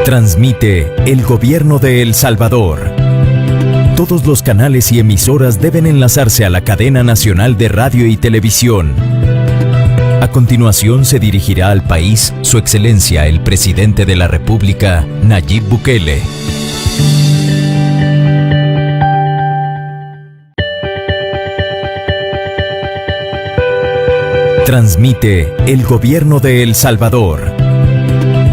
Transmite el Gobierno de El Salvador. Todos los canales y emisoras deben enlazarse a la cadena nacional de radio y televisión. A continuación se dirigirá al país Su Excelencia el Presidente de la República, Nayib Bukele. Transmite el Gobierno de El Salvador.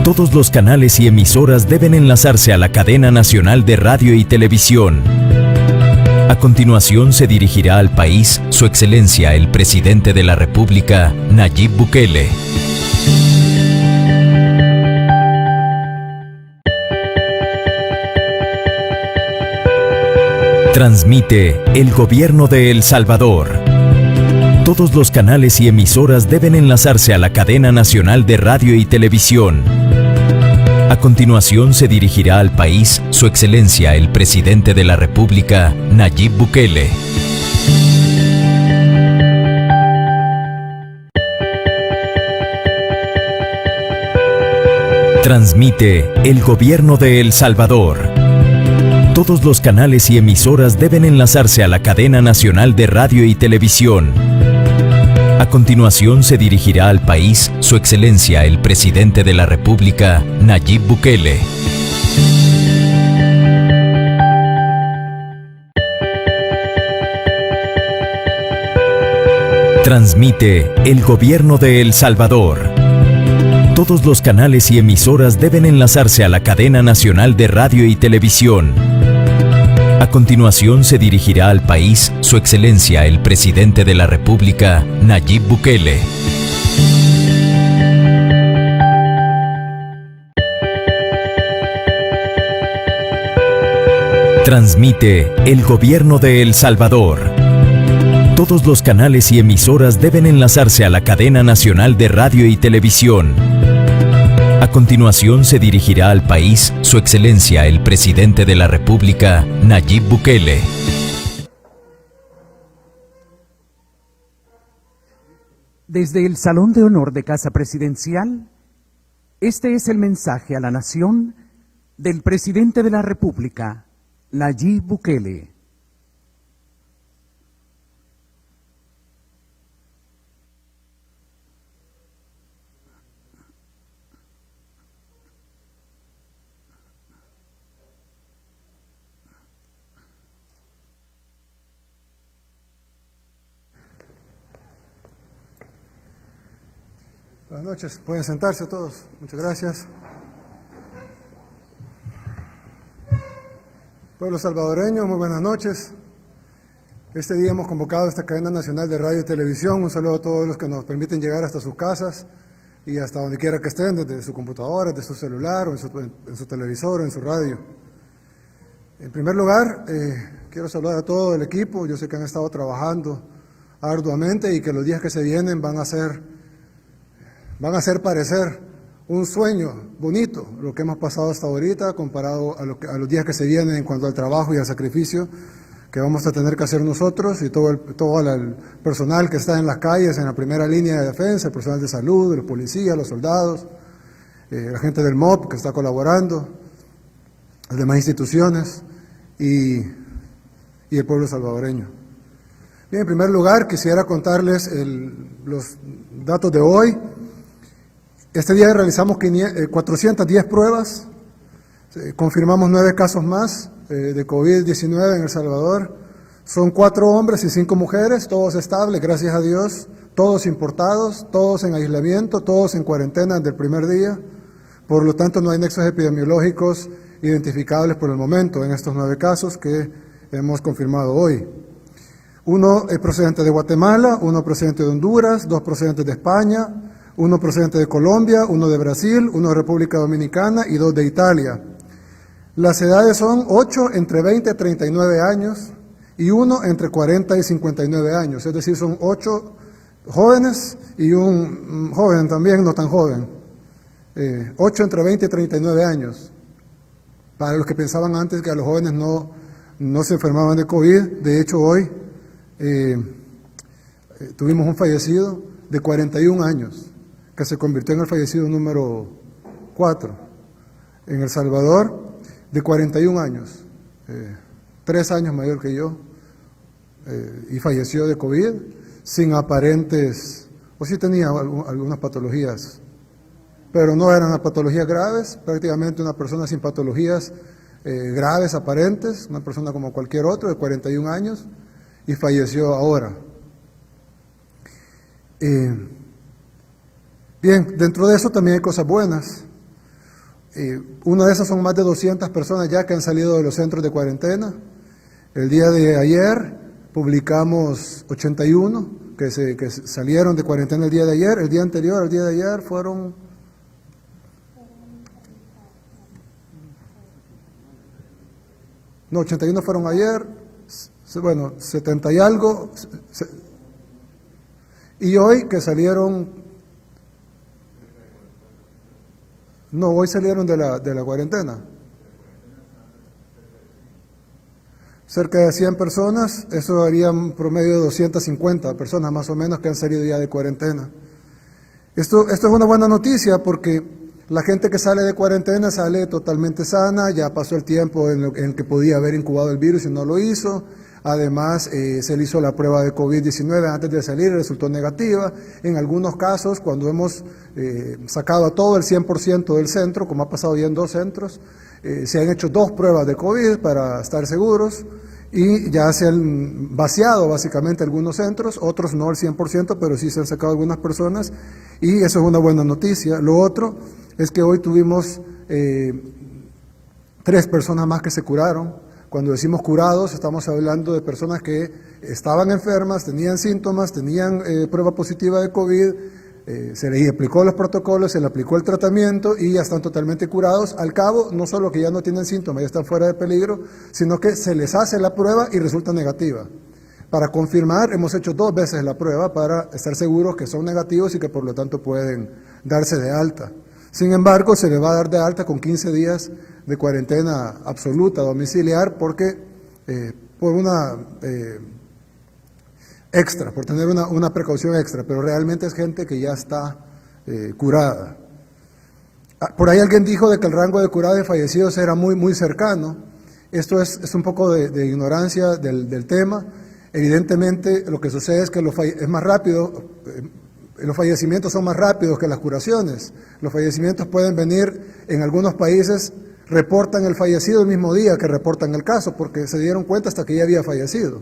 Todos los canales y emisoras deben enlazarse a la cadena nacional de radio y televisión. A continuación se dirigirá al país Su Excelencia el Presidente de la República, Nayib Bukele. Transmite el Gobierno de El Salvador. Todos los canales y emisoras deben enlazarse a la cadena nacional de radio y televisión. A continuación se dirigirá al país Su Excelencia el Presidente de la República, Nayib Bukele. Transmite el Gobierno de El Salvador. Todos los canales y emisoras deben enlazarse a la cadena nacional de radio y televisión. A continuación se dirigirá al país Su Excelencia el Presidente de la República, Nayib Bukele. Transmite el Gobierno de El Salvador. Todos los canales y emisoras deben enlazarse a la cadena nacional de radio y televisión. A continuación se dirigirá al país Su Excelencia el Presidente de la República, Nayib Bukele. Transmite el Gobierno de El Salvador. Todos los canales y emisoras deben enlazarse a la cadena nacional de radio y televisión. A continuación se dirigirá al país Su Excelencia el Presidente de la República, Nayib Bukele. Desde el Salón de Honor de Casa Presidencial, este es el mensaje a la nación del Presidente de la República, Nayib Bukele. Buenas noches, pueden sentarse todos. Muchas gracias. Pueblo salvadoreño, muy buenas noches. Este día hemos convocado a esta cadena nacional de radio y televisión. Un saludo a todos los que nos permiten llegar hasta sus casas y hasta donde quiera que estén, desde su computadora, desde su celular, o en su televisor, o en su radio. En primer lugar, quiero saludar a todo el equipo. Yo sé que han estado trabajando arduamente y que los días que se vienen van a hacer parecer un sueño bonito lo que hemos pasado hasta ahorita comparado a los días que se vienen en cuanto al trabajo y al sacrificio que vamos a tener que hacer nosotros y todo el personal que está en las calles, en la primera línea de defensa, el personal de salud, los policías, los soldados, la gente del MOP que está colaborando, las demás instituciones y el pueblo salvadoreño. Bien, en primer lugar quisiera contarles los datos de hoy. Este día realizamos 410 pruebas, confirmamos 9 casos más de COVID-19 en El Salvador. Son 4 hombres y 5 mujeres, todos estables, gracias a Dios, todos importados, todos en aislamiento, todos en cuarentena desde el primer día. Por lo tanto, no hay nexos epidemiológicos identificables por el momento en estos 9 casos que hemos confirmado hoy. Uno es procedente de Guatemala, uno procedente de Honduras, 2 procedentes de España, 1 procedente de Colombia, 1 de Brasil, 1 de República Dominicana y 2 de Italia. Las edades son 8 entre 20 y 39 años y 1 entre 40 y 59 años, es decir, son 8 jóvenes y un joven también, no tan joven. 8 entre 20 y 39 años. Para los que pensaban antes que a los jóvenes no se enfermaban de COVID, de hecho hoy tuvimos un fallecido de 41 años, que se convirtió en el fallecido número 4. en El Salvador, de 41 años, 3 años mayor que yo, y falleció de COVID, sin aparentes, o sí tenía algunas patologías, pero no eran patologías graves, prácticamente una persona sin patologías graves aparentes, una persona como cualquier otro de 41 años, y falleció ahora. Bien, dentro de eso también hay cosas buenas. Una de esas son más de 200 personas ya que han salido de los centros de cuarentena. El día de ayer publicamos 81 que salieron de cuarentena el día de ayer. El día anterior, el día de ayer, fueron... No, 81 fueron ayer, bueno, 70 y algo. Y hoy que salieron... No, hoy salieron de la cuarentena. Cerca de 100 personas, eso haría un promedio de 250 personas más o menos que han salido ya de cuarentena. Esto es una buena noticia porque la gente que sale de cuarentena sale totalmente sana, ya pasó el tiempo en el que podía haber incubado el virus y no lo hizo. Además, se le hizo la prueba de COVID-19 antes de salir, resultó negativa. En algunos casos, cuando hemos sacado a todo el 100% del centro, como ha pasado ya en 2 centros, se han hecho 2 pruebas de COVID para estar seguros y ya se han vaciado básicamente algunos centros, otros no al 100%, pero sí se han sacado algunas personas y eso es una buena noticia. Lo otro es que hoy tuvimos 3 personas más que se curaron. Cuando decimos curados, estamos hablando de personas que estaban enfermas, tenían síntomas, tenían prueba positiva de COVID, se les aplicó los protocolos, se les aplicó el tratamiento y ya están totalmente curados. Al cabo, no solo que ya no tienen síntomas, ya están fuera de peligro, sino que se les hace la prueba y resulta negativa. Para confirmar, hemos hecho 2 veces la prueba para estar seguros que son negativos y que por lo tanto pueden darse de alta. Sin embargo, se les va a dar de alta con 15 días de cuarentena absoluta domiciliar porque por una extra, por tener una precaución extra, pero realmente es gente que ya está curada. Por ahí alguien dijo de que el rango de curados y fallecidos era muy cercano. Esto es un poco de ignorancia del tema. Evidentemente lo que sucede es que es más rápido. Los fallecimientos son más rápidos que las curaciones. Los fallecimientos pueden venir, en algunos países reportan el fallecido el mismo día que reportan el caso, porque se dieron cuenta hasta que ya había fallecido.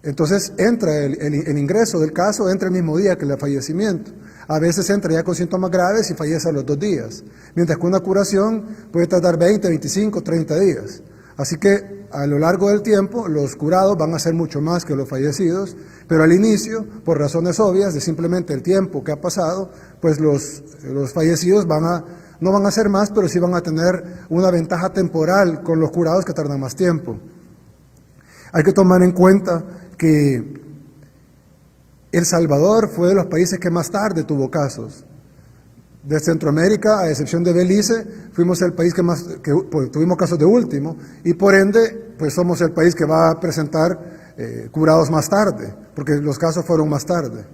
Entonces entra el ingreso del caso, entra el mismo día que el fallecimiento. A veces entra ya con síntomas graves y fallece a los 2 días, mientras que una curación puede tardar 20, 25, 30 días. Así que a lo largo del tiempo los curados van a ser mucho más que los fallecidos, pero al inicio, por razones obvias de simplemente el tiempo que ha pasado, pues los fallecidos no van a ser más, pero sí van a tener una ventaja temporal con los curados que tardan más tiempo. Hay que tomar en cuenta que El Salvador fue de los países que más tarde tuvo casos. De Centroamérica, a excepción de Belice, fuimos el país pues, tuvimos casos de último y por ende pues somos el país que va a presentar curados más tarde, porque los casos fueron más tarde.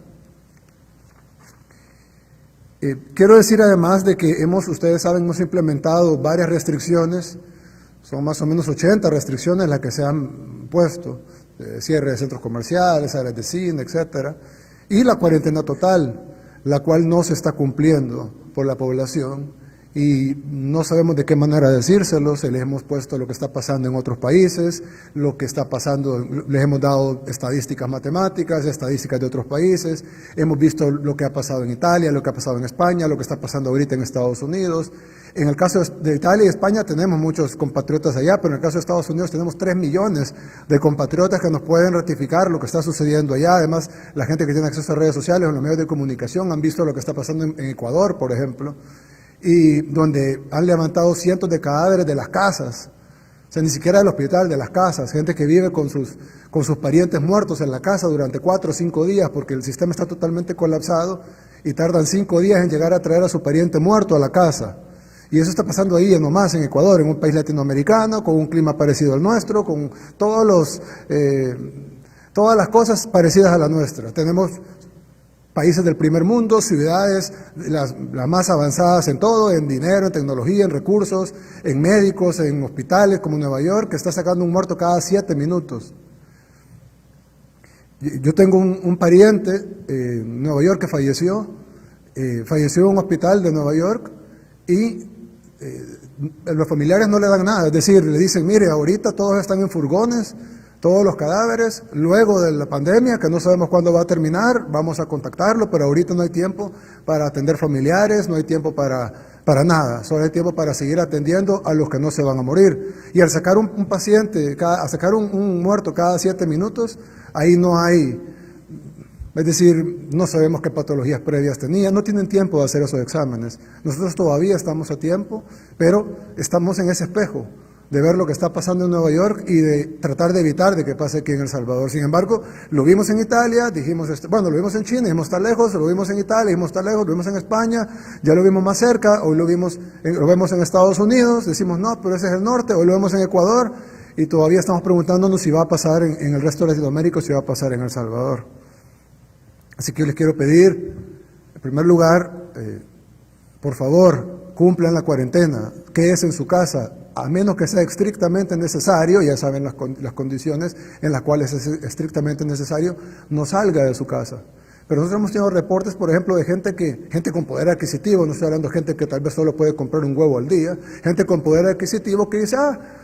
Quiero decir además de que ustedes saben, hemos implementado varias restricciones, son más o menos 80 restricciones las que se han puesto, cierre de centros comerciales, áreas de cine, etcétera, y la cuarentena total, la cual no se está cumpliendo por la población y no sabemos de qué manera decírselo. Se les hemos puesto lo que está pasando en otros países, lo que está pasando, les hemos dado estadísticas matemáticas, estadísticas de otros países, hemos visto lo que ha pasado en Italia, lo que ha pasado en España, lo que está pasando ahorita en Estados Unidos. En el caso de Italia y España tenemos muchos compatriotas allá, pero en el caso de Estados Unidos tenemos 3 millones de compatriotas que nos pueden ratificar lo que está sucediendo allá. Además, la gente que tiene acceso a redes sociales o en los medios de comunicación han visto lo que está pasando en Ecuador, por ejemplo, y donde han levantado cientos de cadáveres de las casas, o sea, ni siquiera del hospital, de las casas, gente que vive con sus parientes muertos en la casa durante 4 o 5 días porque el sistema está totalmente colapsado y tardan 5 días en llegar a traer a su pariente muerto a la casa. Y eso está pasando ahí nomás en Ecuador, en un país latinoamericano, con un clima parecido al nuestro, con todas las cosas parecidas a la nuestra. Tenemos países del primer mundo, ciudades las más avanzadas en todo, en dinero, en tecnología, en recursos, en médicos, en hospitales como Nueva York, que está sacando un muerto cada 7 minutos. Yo tengo un pariente en Nueva York que falleció en un hospital de Nueva York y los familiares no le dan nada, es decir, le dicen, mire, ahorita todos están en furgones, todos los cadáveres, luego de la pandemia, que no sabemos cuándo va a terminar, vamos a contactarlo, pero ahorita no hay tiempo para atender familiares, no hay tiempo para nada, solo hay tiempo para seguir atendiendo a los que no se van a morir. Y al sacar un paciente, a sacar un muerto cada 7 minutos, ahí no hay, es decir, no sabemos qué patologías previas tenía, no tienen tiempo de hacer esos exámenes. Nosotros todavía estamos a tiempo, pero estamos en ese espejo de ver lo que está pasando en Nueva York y de tratar de evitar de que pase aquí en El Salvador. Sin embargo, lo vimos en Italia, dijimos, bueno, lo vimos en China, dijimos está lejos, lo vimos en Italia, dijimos está lejos, lo vimos en España, ya lo vimos más cerca, hoy lo vemos en Estados Unidos, decimos no, pero ese es el norte, hoy lo vemos en Ecuador y todavía estamos preguntándonos si va a pasar en el resto de Latinoamérica o si va a pasar en El Salvador. Así que yo les quiero pedir, en primer lugar, por favor, cumplan la cuarentena, quédese en su casa, a menos que sea estrictamente necesario, ya saben las condiciones en las cuales es estrictamente necesario, no salga de su casa. Pero nosotros hemos tenido reportes, por ejemplo, de gente con poder adquisitivo, no estoy hablando de gente que tal vez solo puede comprar un huevo al día, gente con poder adquisitivo que dice,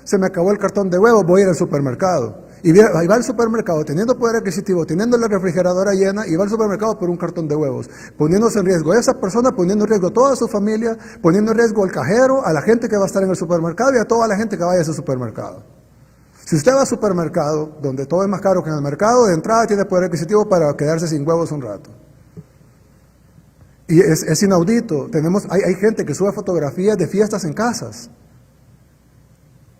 se me acabó el cartón de huevos, voy a ir al supermercado. Y va al supermercado teniendo poder adquisitivo, teniendo la refrigeradora llena, y va al supermercado por un cartón de huevos, poniéndose en riesgo a esa persona, poniendo en riesgo a toda su familia, poniendo en riesgo al cajero, a la gente que va a estar en el supermercado y a toda la gente que vaya a ese supermercado. Si usted va al supermercado, donde todo es más caro que en el mercado, de entrada tiene poder adquisitivo para quedarse sin huevos un rato. Y es inaudito. Hay gente que sube fotografías de fiestas en casas.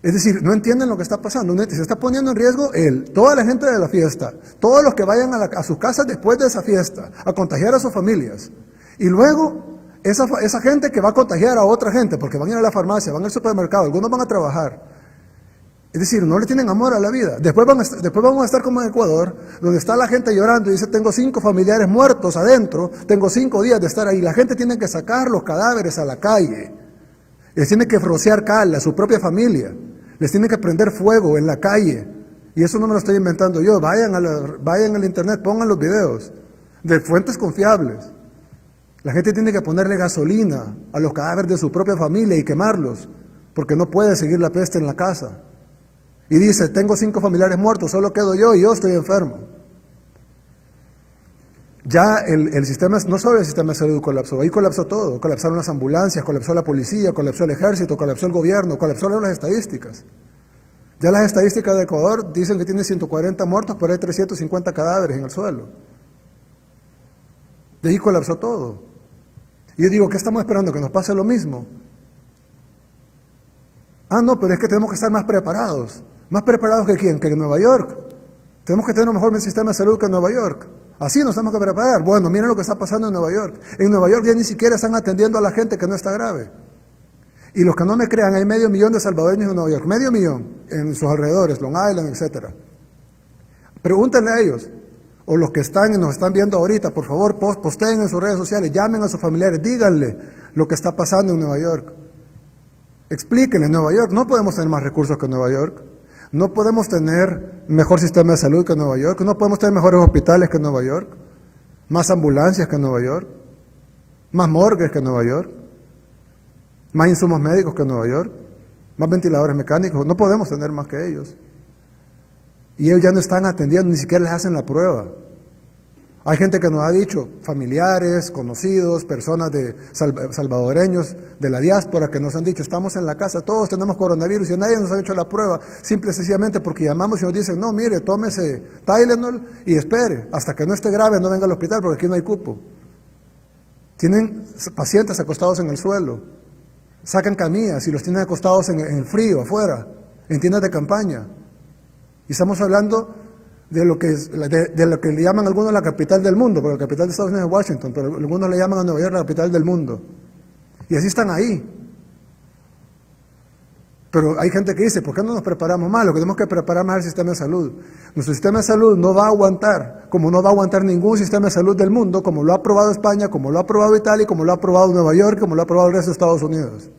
Es decir, no entienden lo que está pasando. Se está poniendo en riesgo toda la gente de la fiesta, todos los que vayan a sus casas después de esa fiesta, a contagiar a sus familias. Y luego, esa gente que va a contagiar a otra gente, porque van a ir a la farmacia, van al supermercado, algunos van a trabajar. Es decir, no le tienen amor a la vida. Después vamos a estar como en Ecuador, donde está la gente llorando y dice, tengo 5 familiares muertos adentro, tengo 5 días de estar ahí. La gente tiene que sacar los cadáveres a la calle. Les tiene que rociar cal a su propia familia. Les tiene que prender fuego en la calle. Y eso no me lo estoy inventando yo. Vayan al internet, pongan los videos de fuentes confiables. La gente tiene que ponerle gasolina a los cadáveres de su propia familia y quemarlos, porque no puede seguir la peste en la casa. Y dice, tengo 5 familiares muertos, solo quedo yo y yo estoy enfermo. Ya el sistema, no solo el sistema de salud colapsó, ahí colapsó todo. Colapsaron las ambulancias, colapsó la policía, colapsó el ejército, colapsó el gobierno, colapsaron las estadísticas. Ya las estadísticas de Ecuador dicen que tiene 140 muertos, pero hay 350 cadáveres en el suelo. De ahí colapsó todo. Y yo digo, ¿qué estamos esperando? ¿Que nos pase lo mismo? No, pero es que tenemos que estar más preparados. ¿Más preparados que quién? Que en Nueva York. Tenemos que tener un mejor sistema de salud que en Nueva York. Así nos tenemos que preparar. Bueno, miren lo que está pasando en Nueva York. En Nueva York ya ni siquiera están atendiendo a la gente que no está grave. Y los que no me crean, hay 500,000 de salvadoreños en Nueva York. 500,000 en sus alrededores, Long Island, etc. Pregúntenle a ellos. O los que están y nos están viendo ahorita, por favor, posteen en sus redes sociales, llamen a sus familiares, díganle lo que está pasando en Nueva York. Explíquenle, en Nueva York no podemos tener más recursos que Nueva York. No podemos tener mejor sistema de salud que Nueva York, no podemos tener mejores hospitales que Nueva York, más ambulancias que Nueva York, más morgues que Nueva York, más insumos médicos que Nueva York, más ventiladores mecánicos, no podemos tener más que ellos. Y ellos ya no están atendiendo, ni siquiera les hacen la prueba. Hay gente que nos ha dicho, familiares, conocidos, personas salvadoreños de la diáspora que nos han dicho, estamos en la casa, todos tenemos coronavirus y nadie nos ha hecho la prueba, simple y sencillamente porque llamamos y nos dicen, no, mire, tómese Tylenol y espere, hasta que no esté grave, no venga al hospital porque aquí no hay cupo. Tienen pacientes acostados en el suelo, sacan camillas y los tienen acostados en el frío, afuera, en tiendas de campaña. Y estamos hablando de lo que le llaman algunos la capital del mundo, porque la capital de Estados Unidos es Washington, pero algunos le llaman a Nueva York la capital del mundo. Y así están ahí. Pero hay gente que dice, ¿por qué no nos preparamos más? Lo que tenemos que preparar más es el sistema de salud. Nuestro sistema de salud no va a aguantar, como no va a aguantar ningún sistema de salud del mundo, como lo ha aprobado España, como lo ha aprobado Italia, como lo ha aprobado Nueva York, como lo ha aprobado el resto de Estados Unidos.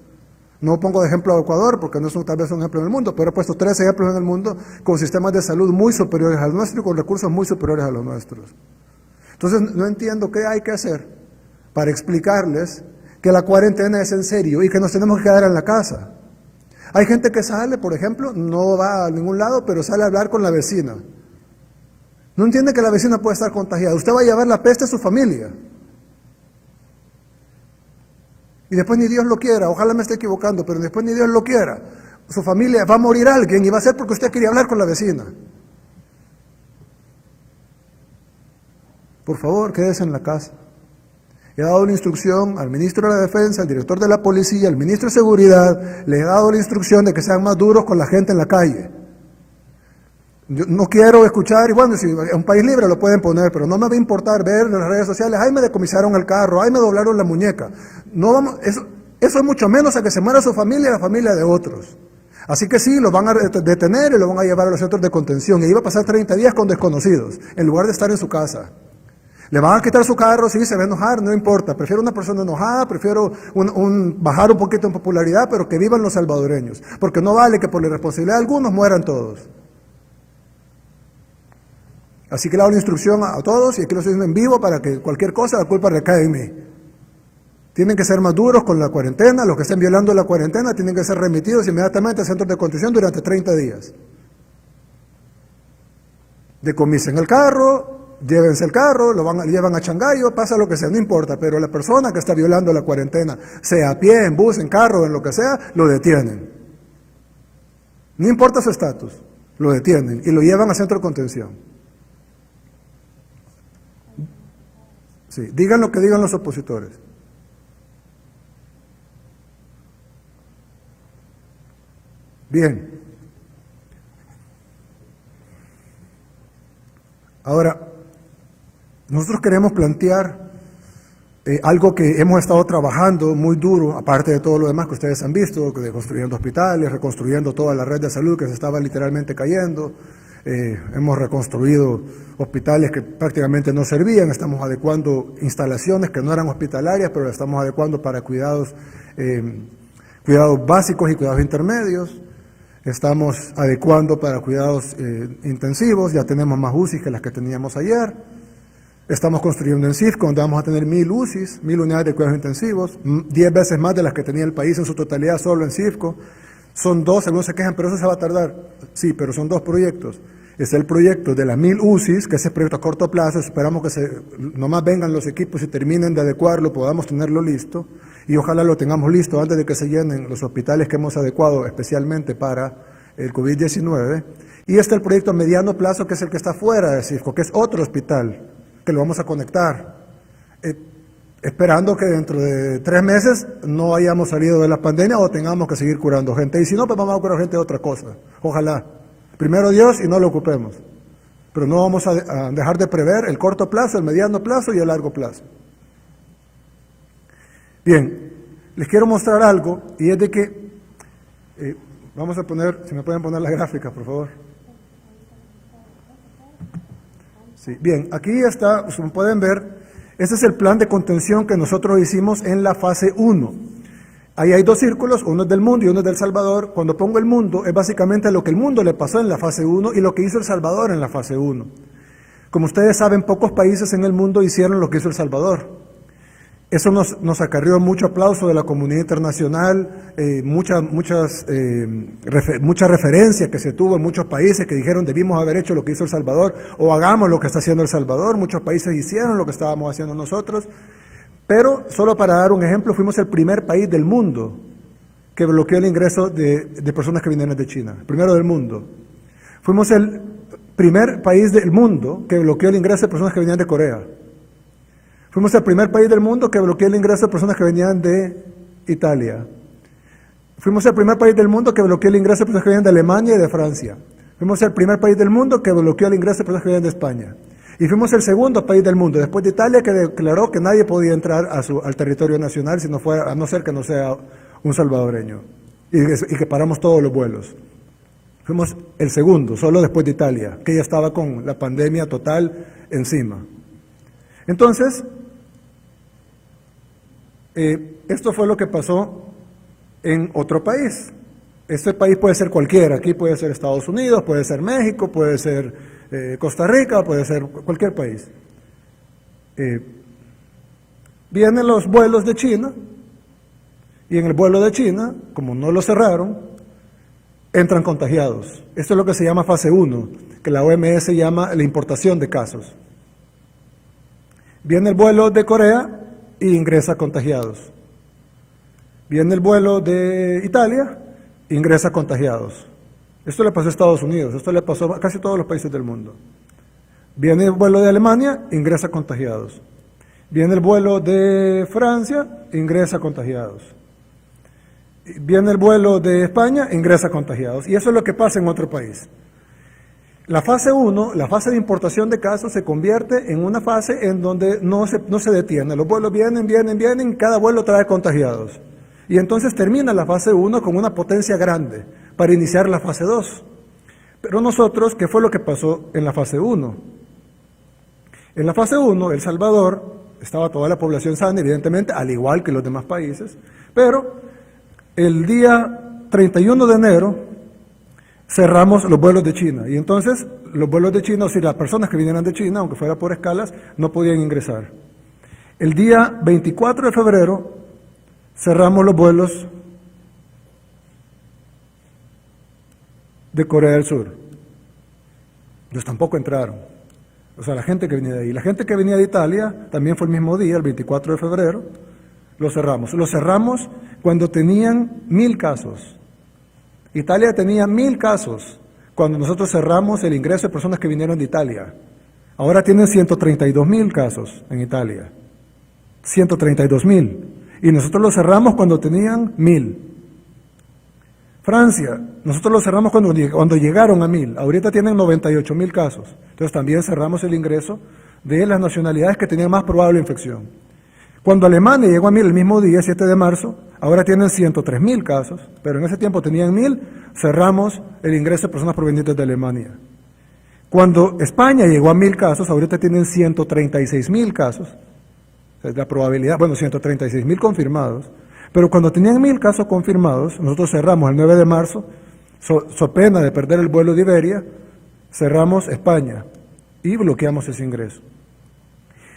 No pongo de ejemplo a Ecuador, porque no es tal vez un ejemplo en el mundo, pero he puesto 3 ejemplos en el mundo con sistemas de salud muy superiores al nuestro y con recursos muy superiores a los nuestros. Entonces, no entiendo qué hay que hacer para explicarles que la cuarentena es en serio y que nos tenemos que quedar en la casa. Hay gente que sale, por ejemplo, no va a ningún lado, pero sale a hablar con la vecina. No entiende que la vecina puede estar contagiada. Usted va a llevar la peste a su familia. Y después ni Dios lo quiera, ojalá me esté equivocando, pero después ni Dios lo quiera. Su familia va a morir alguien y va a ser porque usted quería hablar con la vecina. Por favor, quédese en la casa. He dado la instrucción al ministro de la Defensa, al director de la Policía, al ministro de Seguridad, le he dado la instrucción de que sean más duros con la gente en la calle. Yo no quiero escuchar, y bueno, si es un país libre lo pueden poner, pero no me va a importar ver en las redes sociales, ay, me decomisaron el carro, ay, me doblaron la muñeca. No vamos, eso es mucho menos a que se muera su familia y la familia de otros. Así que sí, lo van a detener y lo van a llevar a los centros de contención, y ahí va a pasar 30 días con desconocidos, en lugar de estar en su casa. Le van a quitar su carro, sí, se va a enojar, no importa. Prefiero una persona enojada, prefiero bajar un poquito en popularidad, pero que vivan los salvadoreños. Porque no vale que por la irresponsabilidad de algunos mueran todos. Así que le hago la instrucción a todos, y aquí lo estoy diciendo en vivo, para que cualquier cosa la culpa recae en mí. Tienen que ser más duros con la cuarentena, los que estén violando la cuarentena tienen que ser remitidos inmediatamente a centros de contención durante 30 días. Decomisen el carro, llévense el carro, lo llevan a Changayo, pasa lo que sea, no importa, pero la persona que está violando la cuarentena, sea a pie, en bus, en carro, en lo que sea, lo detienen. No importa su estatus, lo detienen y lo llevan a centro de contención. Sí, digan lo que digan los opositores. Bien. Ahora, nosotros queremos plantear algo que hemos estado trabajando muy duro, aparte de todo lo demás que ustedes han visto, de construyendo hospitales, reconstruyendo toda la red de salud que se estaba literalmente cayendo. Hemos reconstruido hospitales que prácticamente no servían, estamos adecuando instalaciones que no eran hospitalarias, pero las estamos adecuando para cuidados básicos y cuidados intermedios. Estamos adecuando para cuidados intensivos, ya tenemos más UCIs que las que teníamos ayer. Estamos construyendo en CIFCO, donde vamos a tener 1000 UCIs, 1000 unidades de cuidados intensivos, 10 veces más de las que tenía el país en su totalidad solo en CIFCO. Son 2, algunos se quejan, pero eso se va a tardar. Sí, pero son 2 proyectos. Es el proyecto de las 1000 UCIs, que es el proyecto a corto plazo, esperamos que nomás vengan los equipos y terminen de adecuarlo, podamos tenerlo listo, y ojalá lo tengamos listo antes de que se llenen los hospitales que hemos adecuado especialmente para el COVID-19. Y este es el proyecto a mediano plazo, que es el que está fuera de CIFCO, que es otro hospital, que lo vamos a conectar, esperando que dentro de 3 meses no hayamos salido de la pandemia o tengamos que seguir curando gente. Y si no, pues vamos a curar gente de otra cosa. Ojalá. Primero Dios y no lo ocupemos. Pero no vamos a dejar de prever el corto plazo, el mediano plazo y el largo plazo. Bien, les quiero mostrar algo, y es de que, vamos a poner, si me pueden poner la gráfica, por favor. Sí, bien, aquí está, como pueden ver, este es el plan de contención que nosotros hicimos en la fase 1. Ahí hay 2 círculos, uno es del mundo y uno es del Salvador. Cuando pongo el mundo, es básicamente lo que el mundo le pasó en la fase 1 y lo que hizo El Salvador en la fase 1. Como ustedes saben, pocos países en el mundo hicieron lo que hizo El Salvador. Eso nos acarrió mucho aplauso de la comunidad internacional, mucha referencia que se tuvo en muchos países que dijeron debimos haber hecho lo que hizo El Salvador o hagamos lo que está haciendo El Salvador. Muchos países hicieron lo que estábamos haciendo nosotros, pero solo para dar un ejemplo, fuimos el primer país del mundo que bloqueó el ingreso de personas que vinieron de China, el primero del mundo. Fuimos el primer país del mundo que bloqueó el ingreso de personas que venían de Corea. Fuimos el primer país del mundo que bloqueó el ingreso de personas que venían de Italia. Fuimos el primer país del mundo que bloqueó el ingreso de personas que venían de Alemania y de Francia. Fuimos el primer país del mundo que bloqueó el ingreso de personas que venían de España. Y fuimos el segundo país del mundo, después de Italia, que declaró que nadie podía entrar al territorio nacional a no ser que no sea un salvadoreño. y que paramos todos los vuelos. Fuimos el segundo, solo después de Italia, que ya estaba con la pandemia total encima. Entonces, esto fue lo que pasó en otro país. Este país puede ser cualquiera, aquí puede ser Estados Unidos, puede ser México, puede ser Costa Rica, puede ser cualquier país. Vienen los vuelos de China, y en el vuelo de China, como no lo cerraron, entran contagiados. Esto es lo que se llama fase 1, que la OMS llama la importación de casos. Viene el vuelo de Corea y ingresa contagiados. Viene el vuelo de Italia, ingresa contagiados. Esto le pasó a Estados Unidos, esto le pasó a casi todos los países del mundo. Viene el vuelo de Alemania, ingresa contagiados. Viene el vuelo de Francia, ingresa contagiados. Viene el vuelo de España, ingresa contagiados. Y eso es lo que pasa en otro país. La fase 1, la fase de importación de casos, se convierte en una fase en donde no se detiene. Los vuelos vienen, y cada vuelo trae contagiados. Y entonces termina la fase 1 con una potencia grande para iniciar la fase 2. Pero nosotros, ¿qué fue lo que pasó en la fase 1? En la fase 1, El Salvador, estaba toda la población sana, evidentemente, al igual que los demás países, pero el día 31 de enero cerramos los vuelos de China, y entonces los vuelos de China, o sea, las personas que vinieran de China, aunque fuera por escalas, no podían ingresar. El día 24 de febrero cerramos los vuelos de Corea del Sur. Ellos tampoco entraron. O sea, la gente que venía de ahí. La gente que venía de Italia también fue el mismo día, el 24 de febrero, lo cerramos. Lo cerramos cuando tenían 1,000 casos. Italia tenía 1,000 casos cuando nosotros cerramos el ingreso de personas que vinieron de Italia. Ahora tienen 132,000 casos en Italia. 132,000. Y nosotros lo cerramos cuando tenían 1,000. Francia, nosotros lo cerramos cuando llegaron a 1,000. Ahorita tienen 98,000 casos. Entonces también cerramos el ingreso de las nacionalidades que tenían más probable infección. Cuando Alemania llegó a 1,000 el mismo día, 7 de marzo, ahora tienen 103,000 casos, pero en ese tiempo tenían 1,000, cerramos el ingreso de personas provenientes de Alemania. Cuando España llegó a 1,000 casos, ahorita tienen 136,000 casos. La probabilidad, 136,000 confirmados, pero cuando tenían 1,000 casos confirmados, nosotros cerramos el 9 de marzo, so pena de perder el vuelo de Iberia, cerramos España y bloqueamos ese ingreso.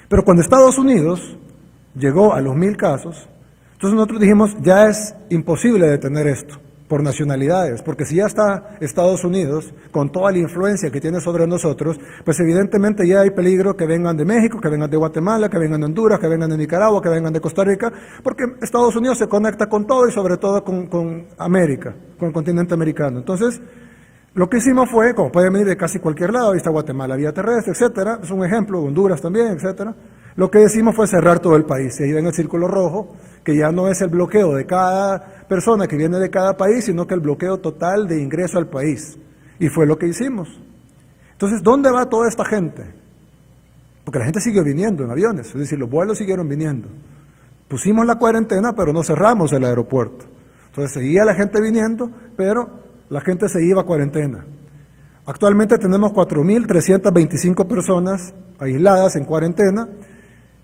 Pero cuando Estados Unidos llegó a los 1,000 casos, entonces nosotros dijimos, ya es imposible detener esto por nacionalidades, porque si ya está Estados Unidos con toda la influencia que tiene sobre nosotros, pues evidentemente ya hay peligro que vengan de México, que vengan de Guatemala, que vengan de Honduras, que vengan de Nicaragua, que vengan de Costa Rica, porque Estados Unidos se conecta con todo y sobre todo con América, con el continente americano. Entonces, lo que hicimos fue, como pueden venir de casi cualquier lado, ahí está Guatemala, vía terrestre, etcétera, es un ejemplo, Honduras también, etcétera. Lo que decimos fue cerrar todo el país. Y ahí ven el círculo rojo, que ya no es el bloqueo de cada persona que viene de cada país, sino que el bloqueo total de ingreso al país. Y fue lo que hicimos. Entonces, ¿dónde va toda esta gente? Porque la gente siguió viniendo en aviones, es decir, los vuelos siguieron viniendo. Pusimos la cuarentena, pero no cerramos el aeropuerto. Entonces, seguía la gente viniendo, pero la gente se iba a cuarentena. Actualmente tenemos 4,325 personas aisladas en cuarentena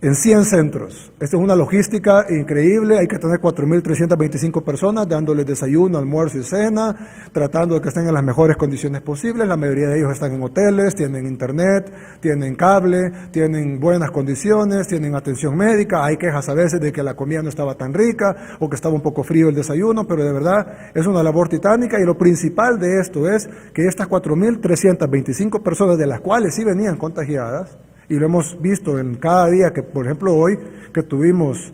en 100 centros. Esta es una logística increíble, hay que tener 4,325 personas dándoles desayuno, almuerzo y cena, tratando de que estén en las mejores condiciones posibles. La mayoría de ellos están en hoteles, tienen internet, tienen cable, tienen buenas condiciones, tienen atención médica. Hay quejas a veces de que la comida no estaba tan rica o que estaba un poco frío el desayuno, pero de verdad es una labor titánica, y lo principal de esto es que estas 4,325 personas, de las cuales sí venían contagiadas, y lo hemos visto en cada día, que por ejemplo hoy, que tuvimos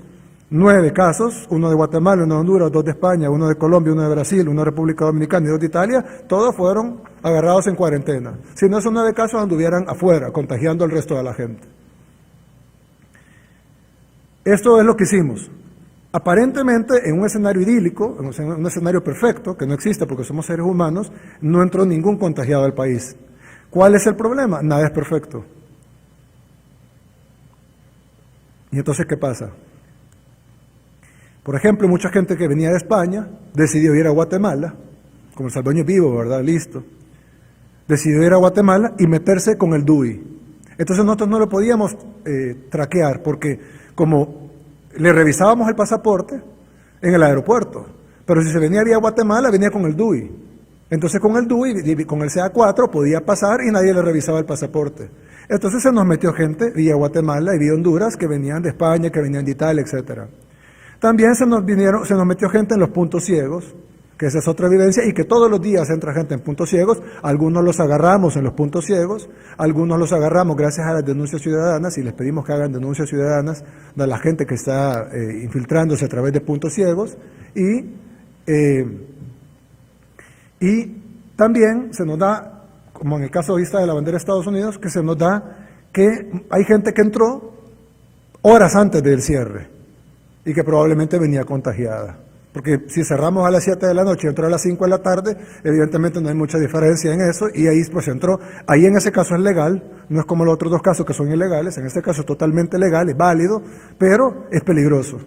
9 casos, uno de Guatemala, uno de Honduras, 2 de España, uno de Colombia, uno de Brasil, uno de República Dominicana y 2 de Italia, todos fueron agarrados en cuarentena. Si no, esos 9 casos anduvieran afuera, contagiando al resto de la gente. Esto es lo que hicimos. Aparentemente, en un escenario idílico, en un escenario perfecto, que no existe porque somos seres humanos, no entró ningún contagiado al país. ¿Cuál es el problema? Nada es perfecto. ¿Y entonces qué pasa? Por ejemplo, mucha gente que venía de España decidió ir a Guatemala, como el salvadoreño es vivo, ¿verdad? Listo. Decidió ir a Guatemala y meterse con el DUI. Entonces nosotros no lo podíamos traquear porque como le revisábamos el pasaporte en el aeropuerto, pero si se venía vía Guatemala, venía con el DUI. Entonces con el DUI, con el CA4, podía pasar y nadie le revisaba el pasaporte. Entonces se nos metió gente vía Guatemala y vía Honduras que venían de España, que venían de Italia, etcétera. También se nos metió gente en los puntos ciegos, que esa es otra evidencia, y que todos los días entra gente en puntos ciegos. Algunos los agarramos en los puntos ciegos, algunos los agarramos gracias a las denuncias ciudadanas, y les pedimos que hagan denuncias ciudadanas de la gente que está infiltrándose a través de puntos ciegos, y también se nos da, como en el caso de la bandera de Estados Unidos, que se nos da que hay gente que entró horas antes del cierre, y que probablemente venía contagiada. Porque si cerramos a las 7 de la noche y entró a las 5 de la tarde, evidentemente no hay mucha diferencia en eso, y ahí pues entró. Ahí en ese caso es legal, no es como los otros dos casos que son ilegales, en este caso es totalmente legal, es válido, pero es peligroso.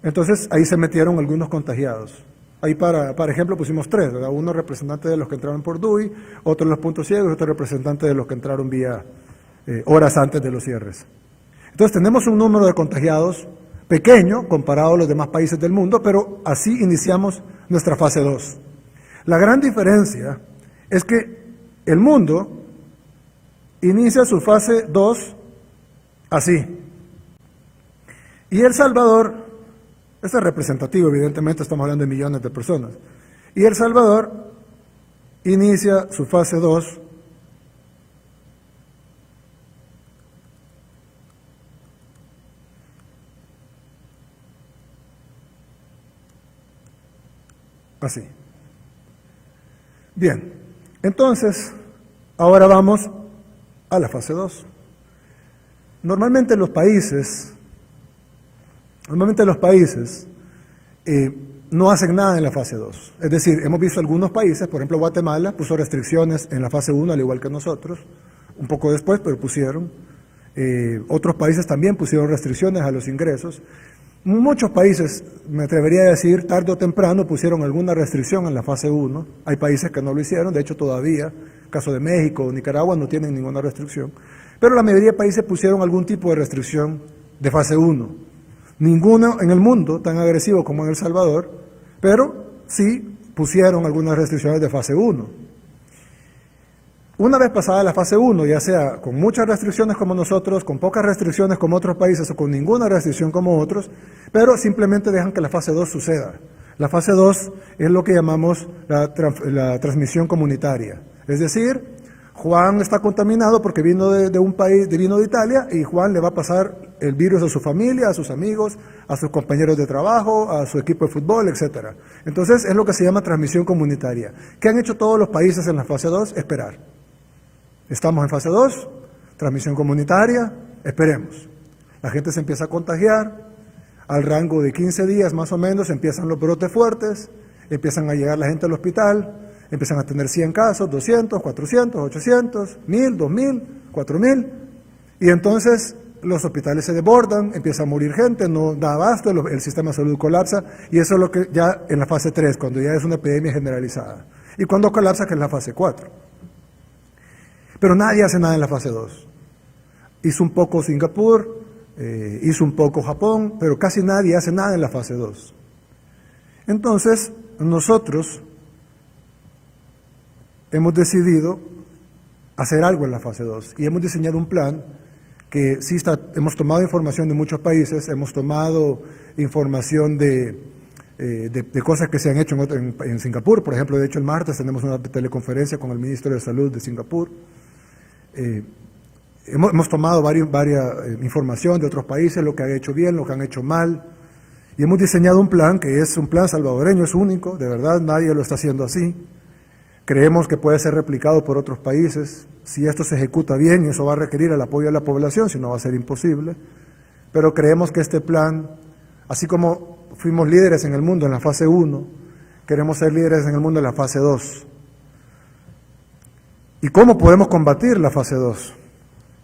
Entonces ahí se metieron algunos contagiados. Ahí para ejemplo pusimos 3, ¿verdad? Uno representante de los que entraron por DUI, otro en los puntos ciegos, y otro representante de los que entraron vía horas antes de los cierres. Entonces tenemos un número de contagiados pequeño comparado a los demás países del mundo, pero así iniciamos nuestra fase 2. La gran diferencia es que el mundo inicia su fase 2 así. Y El Salvador, esto es representativo, evidentemente estamos hablando de millones de personas, y El Salvador inicia su fase 2 así. Bien, entonces, ahora vamos a la fase 2. Normalmente los países no hacen nada en la fase 2. Es decir, hemos visto algunos países, por ejemplo Guatemala puso restricciones en la fase 1 al igual que nosotros, un poco después, pero pusieron. Otros países también pusieron restricciones a los ingresos. Muchos países, me atrevería a decir, tarde o temprano pusieron alguna restricción en la fase 1. Hay países que no lo hicieron, de hecho todavía, caso de México o Nicaragua, no tienen ninguna restricción. Pero la mayoría de países pusieron algún tipo de restricción de fase 1. Ninguno en el mundo tan agresivo como en El Salvador, pero sí pusieron algunas restricciones de fase 1. Una vez pasada la fase 1, ya sea con muchas restricciones como nosotros, con pocas restricciones como otros países o con ninguna restricción como otros, pero simplemente dejan que la fase 2 suceda. La fase 2 es lo que llamamos la transmisión comunitaria. Es decir, Juan está contaminado porque vino de un país, vino de Italia, y Juan le va a pasar el virus a su familia, a sus amigos, a sus compañeros de trabajo, a su equipo de fútbol, etc. Entonces es lo que se llama transmisión comunitaria. ¿Qué han hecho todos los países en la fase 2? Esperar. Estamos en fase 2, transmisión comunitaria, esperemos. La gente se empieza a contagiar, al rango de 15 días más o menos empiezan los brotes fuertes, empiezan a llegar la gente al hospital, empiezan a tener 100 casos, 200, 400, 800, 1000, 2000, 4000, y entonces los hospitales se desbordan, empieza a morir gente, no da abasto, el sistema de salud colapsa, y eso es lo que ya en la fase 3, cuando ya es una epidemia generalizada. Y cuando colapsa, que es la fase 4. Pero nadie hace nada en la fase 2. Hizo un poco Singapur, hizo un poco Japón, pero casi nadie hace nada en la fase 2. Entonces, nosotros hemos decidido hacer algo en la fase 2 y hemos diseñado un plan que sí hemos tomado información de muchos países, hemos tomado información de cosas que se han hecho en Singapur. Por ejemplo, de hecho el martes tenemos una teleconferencia con el ministro de Salud de Singapur. Hemos tomado varias información de otros países, lo que han hecho bien, lo que han hecho mal, y hemos diseñado un plan que es un plan salvadoreño, es único, de verdad nadie lo está haciendo así. Creemos que puede ser replicado por otros países, si esto se ejecuta bien, y eso va a requerir el apoyo de la población, si no va a ser imposible, pero creemos que este plan, así como fuimos líderes en el mundo en la fase 1, queremos ser líderes en el mundo en la fase 2. ¿Y cómo podemos combatir la fase 2?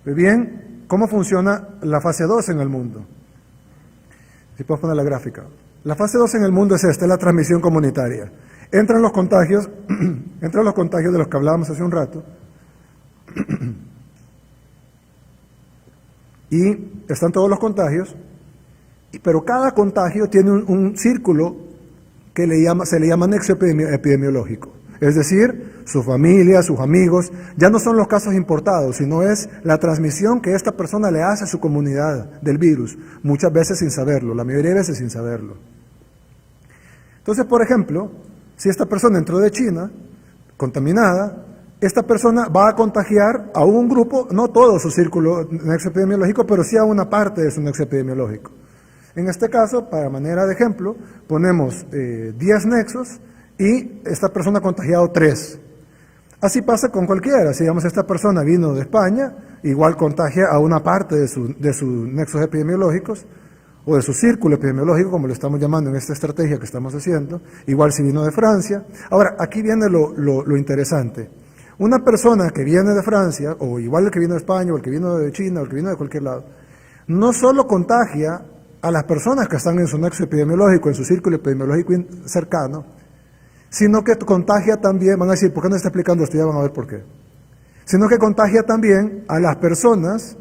Pues bien, ¿cómo funciona la fase 2 en el mundo? Si puedes poner la gráfica. La fase 2 en el mundo es esta, es la transmisión comunitaria. Entran los contagios, entran los contagios de los que hablábamos hace un rato, y están todos los contagios, pero cada contagio tiene un círculo que se le llama nexo epidemiológico. Es decir, su familia, sus amigos, ya no son los casos importados, sino es la transmisión que esta persona le hace a su comunidad del virus, muchas veces sin saberlo, la mayoría de veces sin saberlo. Entonces, por ejemplo, si esta persona entró de China, contaminada, esta persona va a contagiar a un grupo, no todo su círculo nexo epidemiológico, pero sí a una parte de su nexo epidemiológico. En este caso, para manera de ejemplo, ponemos 10 nexos y esta persona ha contagiado 3. Así pasa con cualquiera. Si digamos esta persona vino de España, igual contagia a una parte de sus nexos epidemiológicos, o de su círculo epidemiológico, como lo estamos llamando en esta estrategia que estamos haciendo, igual si vino de Francia. Ahora, aquí viene lo interesante. Una persona que viene de Francia, o igual el que vino de España, o el que vino de China, o el que vino de cualquier lado, no solo contagia a las personas que están en su nexo epidemiológico, en su círculo epidemiológico cercano, sino que contagia también, van a decir, ¿por qué no está explicando esto? Ya van a ver por qué. Sino que contagia también a las personas,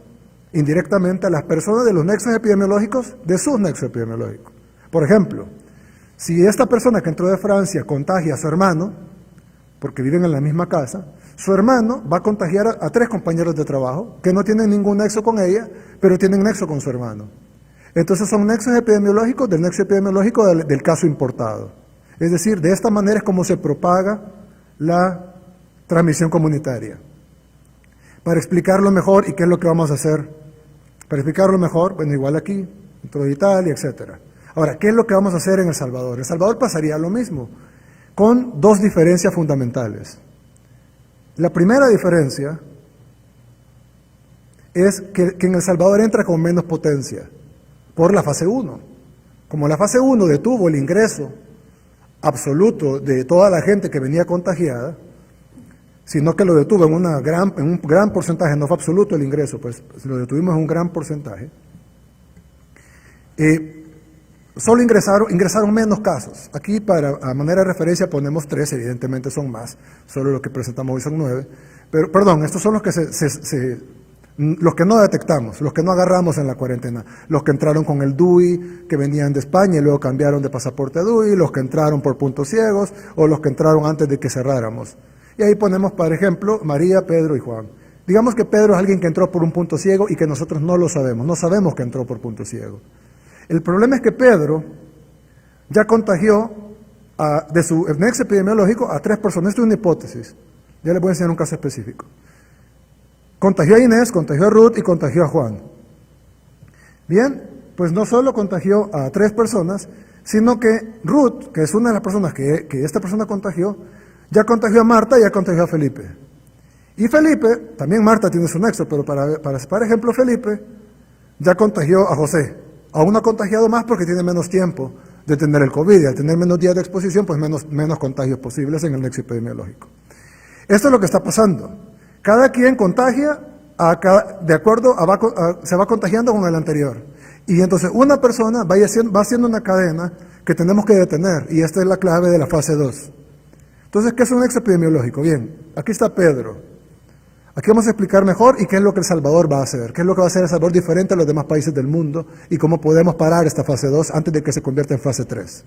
indirectamente a las personas de los nexos epidemiológicos, de sus nexos epidemiológicos. Por ejemplo, si esta persona que entró de Francia contagia a su hermano, porque viven en la misma casa, su hermano va a contagiar a 3 compañeros de trabajo que no tienen ningún nexo con ella, pero tienen nexo con su hermano. Entonces son nexos epidemiológicos del nexo epidemiológico del caso importado. Es decir, de esta manera es como se propaga la transmisión comunitaria. Para explicarlo mejor, ¿y qué es lo que vamos a hacer? Para explicarlo mejor, bueno, igual aquí, dentro de Italia, etc. Ahora, ¿qué es lo que vamos a hacer en El Salvador? En El Salvador pasaría lo mismo, con 2 diferencias fundamentales. La primera diferencia es que en El Salvador entra con menos potencia, por la fase 1. Como la fase 1 detuvo el ingreso absoluto de toda la gente que venía contagiada, sino que lo detuvo en un gran porcentaje, no fue absoluto el ingreso, pues lo detuvimos en un gran porcentaje. Solo ingresaron menos casos. Aquí, a manera de referencia, ponemos 3, evidentemente son más, solo lo que presentamos hoy son 9. Pero, perdón, estos son los que los que no detectamos, los que no agarramos en la cuarentena, los que entraron con el DUI, que venían de España y luego cambiaron de pasaporte a DUI, los que entraron por puntos ciegos o los que entraron antes de que cerráramos. Y ahí ponemos, por ejemplo, María, Pedro y Juan. Digamos que Pedro es alguien que entró por un punto ciego y que nosotros no lo sabemos, no sabemos que entró por punto ciego. El problema es que Pedro ya contagió de su nexo epidemiológico a 3 personas. Esto es una hipótesis, ya les voy a enseñar un caso específico. Contagió a Inés, contagió a Ruth y contagió a Juan. Bien, pues no solo contagió a 3 personas, sino que Ruth, que es una de las personas que esta persona contagió, ya contagió a Marta y ya contagió a Felipe. Y Felipe, también Marta tiene su nexo, pero para ejemplo Felipe, ya contagió a José. Aún no ha contagiado más porque tiene menos tiempo de tener el COVID, y al tener menos días de exposición, pues menos contagios posibles en el nexo epidemiológico. Esto es lo que está pasando. Cada quien contagia, de acuerdo se va contagiando con el anterior. Y entonces una persona va haciendo una cadena que tenemos que detener, y esta es la clave de la fase 2. Entonces, ¿qué es un nexo epidemiológico? Bien, aquí está Pedro. Aquí vamos a explicar mejor y qué es lo que El Salvador va a hacer, qué es lo que va a hacer El Salvador diferente a los demás países del mundo y cómo podemos parar esta fase 2 antes de que se convierta en fase 3.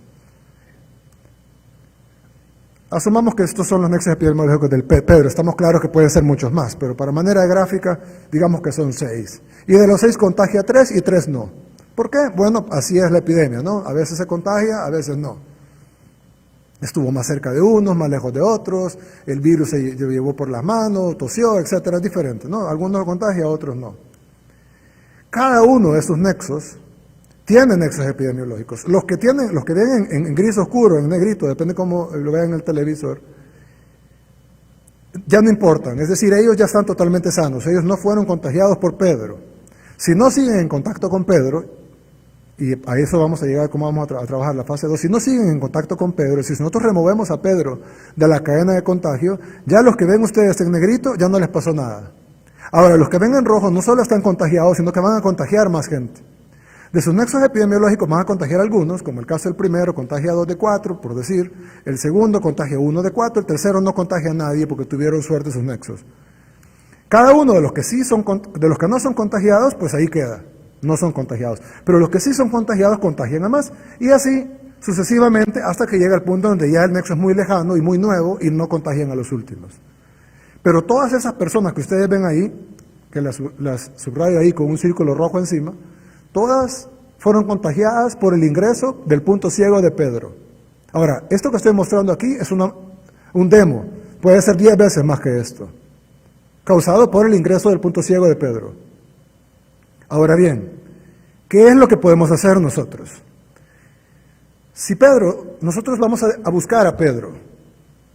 Asumamos que estos son los nexos epidemiológicos del Pedro, estamos claros que pueden ser muchos más, pero para manera de gráfica, digamos que son 6. Y de los 6 contagia 3 y 3 no. ¿Por qué? Bueno, así es la epidemia, ¿no? A veces se contagia, a veces no. Estuvo más cerca de unos, más lejos de otros, el virus se llevó por las manos, tosió, etcétera, es diferente, ¿no? Algunos lo contagian, otros no. Cada uno de esos nexos tiene nexos epidemiológicos. Los que ven en gris oscuro, en negrito, depende cómo lo vean en el televisor, ya no importan, es decir, ellos ya están totalmente sanos, ellos no fueron contagiados por Pedro. Si no siguen en contacto con Pedro, y a eso vamos a llegar, cómo vamos a trabajar la fase 2. Si no siguen en contacto con Pedro, si nosotros removemos a Pedro de la cadena de contagio, ya los que ven ustedes en negrito ya no les pasó nada. Ahora, los que ven en rojo no solo están contagiados, sino que van a contagiar más gente. De sus nexos epidemiológicos van a contagiar algunos, como el caso del primero, contagia a 2 de 4, por decir, el segundo contagia a 1 de 4, el tercero no contagia a nadie porque tuvieron suerte sus nexos. Cada uno de los que no son contagiados, pues ahí queda, no son contagiados. Pero los que sí son contagiados contagian a más, y así sucesivamente hasta que llega el punto donde ya el nexo es muy lejano y muy nuevo y no contagian a los últimos. Pero todas esas personas que ustedes ven ahí, que las subrayo ahí con un círculo rojo encima, todas fueron contagiadas por el ingreso del punto ciego de Pedro. Ahora, esto que estoy mostrando aquí es un demo, puede ser 10 veces más que esto, causado por el ingreso del punto ciego de Pedro. Ahora bien, ¿qué es lo que podemos hacer nosotros? Si nosotros vamos a buscar a Pedro,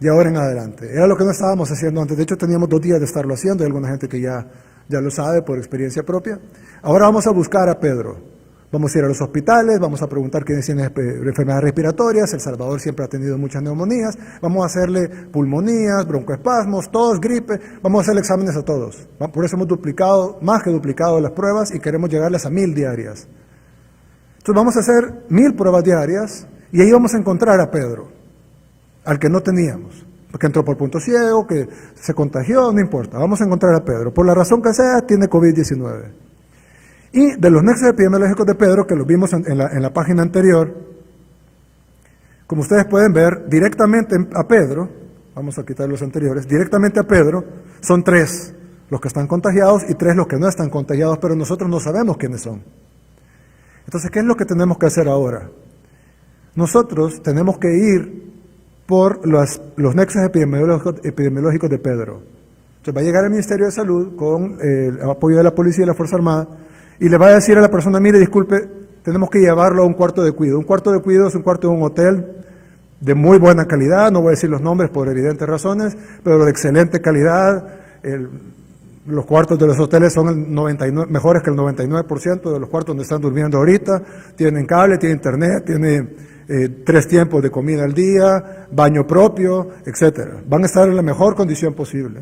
de ahora en adelante, era lo que no estábamos haciendo antes, de hecho teníamos 2 días de estarlo haciendo, hay alguna gente que ya lo sabe por experiencia propia. Ahora vamos a buscar a Pedro. Vamos a ir a los hospitales, vamos a preguntar quiénes tienen enfermedades respiratorias. El Salvador siempre ha tenido muchas neumonías. Vamos a hacerle pulmonías, broncoespasmos, tos, gripe. Vamos a hacerle exámenes a todos. Por eso hemos más que duplicado las pruebas y queremos llegarles a 1000 diarias. Entonces vamos a hacer 1000 pruebas diarias y ahí vamos a encontrar a Pedro, al que no teníamos. Que entró por punto ciego, que se contagió, no importa, vamos a encontrar a Pedro. Por la razón que sea, tiene COVID-19. Y de los nexos epidemiológicos de Pedro, que los vimos en la página anterior, como ustedes pueden ver, directamente a Pedro, vamos a quitar los anteriores, directamente a Pedro, son 3 los que están contagiados y 3 los que no están contagiados, pero nosotros no sabemos quiénes son. Entonces, ¿qué es lo que tenemos que hacer ahora? Nosotros tenemos que ir por los nexos epidemiológicos de Pedro. Entonces va a llegar el Ministerio de Salud con el apoyo de la Policía y la Fuerza Armada y le va a decir a la persona, mire, disculpe, tenemos que llevarlo a un cuarto de cuidado. Un cuarto de cuidado es un cuarto de un hotel de muy buena calidad, no voy a decir los nombres por evidentes razones, pero de excelente calidad. Los cuartos de los hoteles son mejores que el 99% de los cuartos donde están durmiendo ahorita. Tienen cable, tienen internet, tienen 3 tiempos de comida al día, baño propio, etcétera. Van a estar en la mejor condición posible.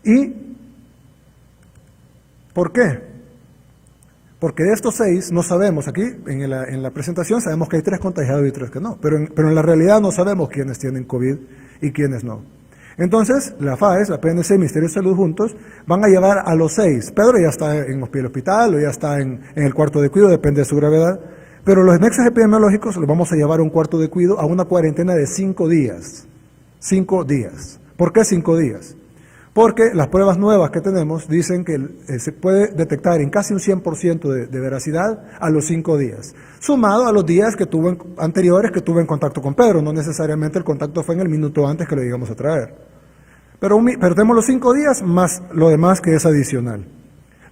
¿Y por qué? Porque de estos 6 no sabemos, aquí en la presentación sabemos que hay 3 contagiados y 3 que no, pero en la realidad no sabemos quiénes tienen COVID y quiénes no. Entonces, la FAES, la PNC y el Ministerio de Salud juntos van a llevar a los 6. Pedro ya está en el hospital o ya está en el cuarto de cuidado, depende de su gravedad. Pero los nexos epidemiológicos los vamos a llevar a un cuarto de cuidado a una cuarentena de 5 días. 5 días. ¿Por qué 5 días? Porque las pruebas nuevas que tenemos dicen que se puede detectar en casi un 100% de veracidad a los 5 días. Sumado a los días anteriores que tuve en contacto con Pedro. No necesariamente el contacto fue en el minuto antes que lo llegamos a traer. Pero tenemos los 5 días más lo demás que es adicional.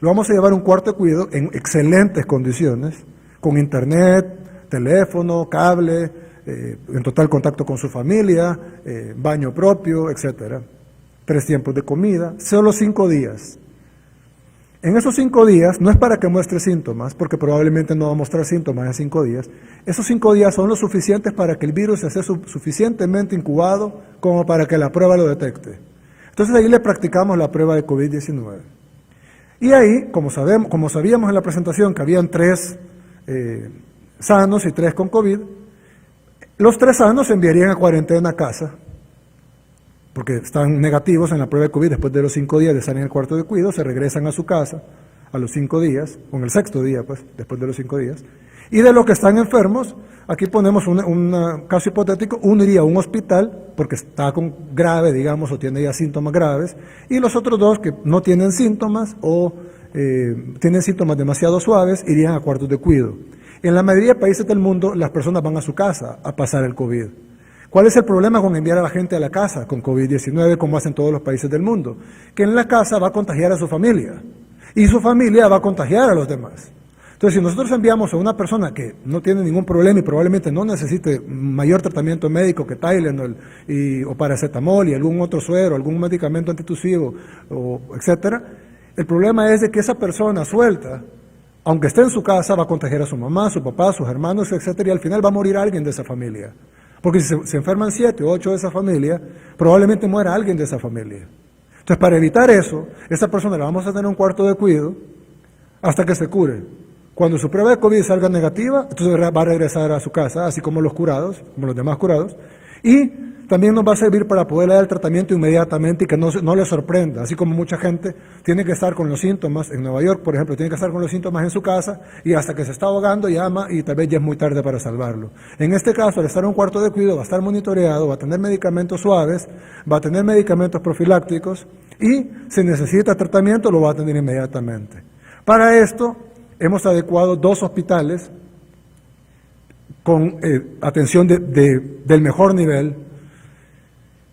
Lo vamos a llevar a un cuarto de cuidado en excelentes condiciones, con internet, teléfono, cable, en total contacto con su familia, baño propio, etcétera. 3 tiempos de comida, solo 5 días. En esos 5 días, no es para que muestre síntomas, porque probablemente no va a mostrar síntomas en 5 días. Esos 5 días son lo suficientes para que el virus esté suficientemente incubado como para que la prueba lo detecte. Entonces ahí le practicamos la prueba de COVID-19. Y ahí, como sabíamos en la presentación que habían 3 sanos y 3 con COVID, los 3 sanos se enviarían a cuarentena a casa, porque están negativos en la prueba de COVID después de los 5 días de estar en el cuarto de cuidado, se regresan a su casa a los 5 días, o en el 6º día, pues, después de los 5 días. Y de los que están enfermos, aquí ponemos un caso hipotético, uno iría a un hospital, porque está grave, digamos, o tiene ya síntomas graves, y los otros 2 que no tienen síntomas o tienen síntomas demasiado suaves, irían a cuartos de cuidado. En la mayoría de países del mundo, las personas van a su casa a pasar el COVID. ¿Cuál es el problema con enviar a la gente a la casa con COVID-19, como hacen todos los países del mundo? Que en la casa va a contagiar a su familia, y su familia va a contagiar a los demás. Entonces, si nosotros enviamos a una persona que no tiene ningún problema y probablemente no necesite mayor tratamiento médico que Tylenol o paracetamol y algún otro suero, algún medicamento antitusivo, etcétera, el problema es de que esa persona suelta, aunque esté en su casa, va a contagiar a su mamá, a su papá, a sus hermanos, etcétera, y al final va a morir alguien de esa familia. Porque si se enferman 7 o 8 de esa familia, probablemente muera alguien de esa familia. Entonces, para evitar eso, esa persona la vamos a tener en un cuarto de cuidado hasta que se cure. Cuando su prueba de COVID salga negativa, entonces va a regresar a su casa, así como los curados, como los demás curados, y también nos va a servir para poder dar el tratamiento inmediatamente y que no le sorprenda, así como mucha gente tiene que estar con los síntomas, en Nueva York, por ejemplo, tiene que estar con los síntomas en su casa y hasta que se está ahogando llama y tal vez ya es muy tarde para salvarlo. En este caso, al estar en un cuarto de cuidado, va a estar monitoreado, va a tener medicamentos suaves, va a tener medicamentos profilácticos y si necesita tratamiento lo va a tener inmediatamente. Para esto, hemos adecuado 2 hospitales con atención del mejor nivel,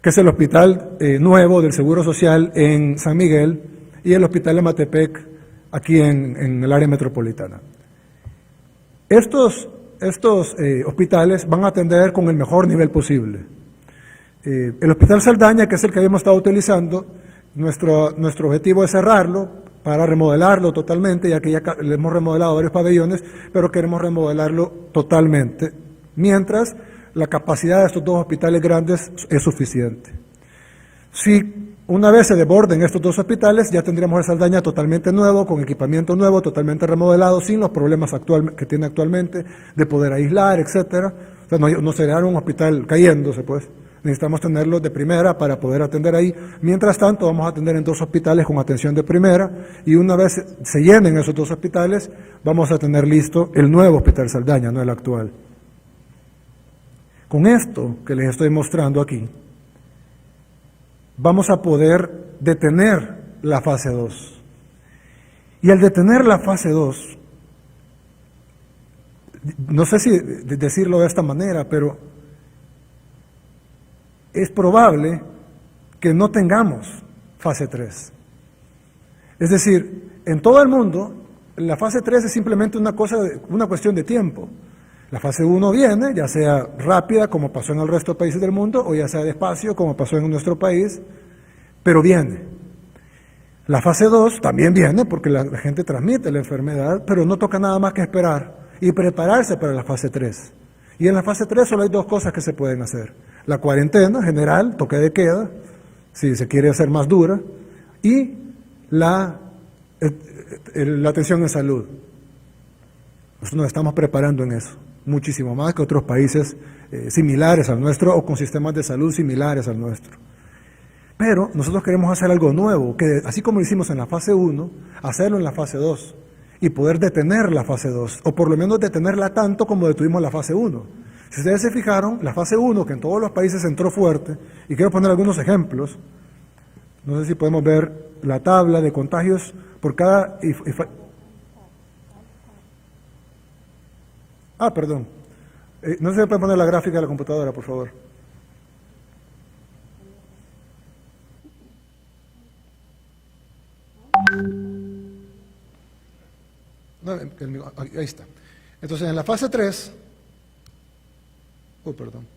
que es el Hospital Nuevo del Seguro Social en San Miguel y el Hospital de Matepec aquí en el área metropolitana. Estos hospitales van a atender con el mejor nivel posible. El Hospital Saldaña, que es el que habíamos estado utilizando, nuestro objetivo es cerrarlo para remodelarlo totalmente, ya que ya le hemos remodelado varios pabellones, pero queremos remodelarlo totalmente, mientras la capacidad de estos 2 hospitales grandes es suficiente. Si una vez se desborden estos 2 hospitales, ya tendríamos el Saldaña totalmente nuevo, con equipamiento nuevo, totalmente remodelado, sin los problemas que tiene actualmente, de poder aislar, etcétera. O sea, no sería un hospital cayéndose, pues. Necesitamos tenerlo de primera para poder atender ahí. Mientras tanto, vamos a atender en 2 hospitales con atención de primera, y una vez se llenen esos 2 hospitales, vamos a tener listo el nuevo Hospital Saldaña, no el actual. Con esto que les estoy mostrando aquí, vamos a poder detener la fase 2. Y al detener la fase 2, no sé si decirlo de esta manera, pero es probable que no tengamos fase 3. Es decir, en todo el mundo, la fase 3 es simplemente una cuestión de tiempo. La fase 1 viene, ya sea rápida, como pasó en el resto de países del mundo, o ya sea despacio, como pasó en nuestro país, pero viene. La fase 2 también viene, porque la gente transmite la enfermedad, pero no toca nada más que esperar y prepararse para la fase 3. Y en la fase 3 solo hay 2 cosas que se pueden hacer. La cuarentena general, toque de queda, si se quiere hacer más dura, y la atención en salud. Nosotros nos estamos preparando en eso, muchísimo más que otros países similares al nuestro o con sistemas de salud similares al nuestro. Pero nosotros queremos hacer algo nuevo, que así como lo hicimos en la fase 1, hacerlo en la fase 2 y poder detener la fase 2, o por lo menos detenerla tanto como detuvimos la fase 1. Si ustedes se fijaron, la fase 1, que en todos los países entró fuerte, y quiero poner algunos ejemplos, no sé si podemos ver la tabla de contagios por cada... perdón. No sé si puede poner la gráfica de la computadora, por favor. No, ahí está. Entonces, en la fase 3... perdón.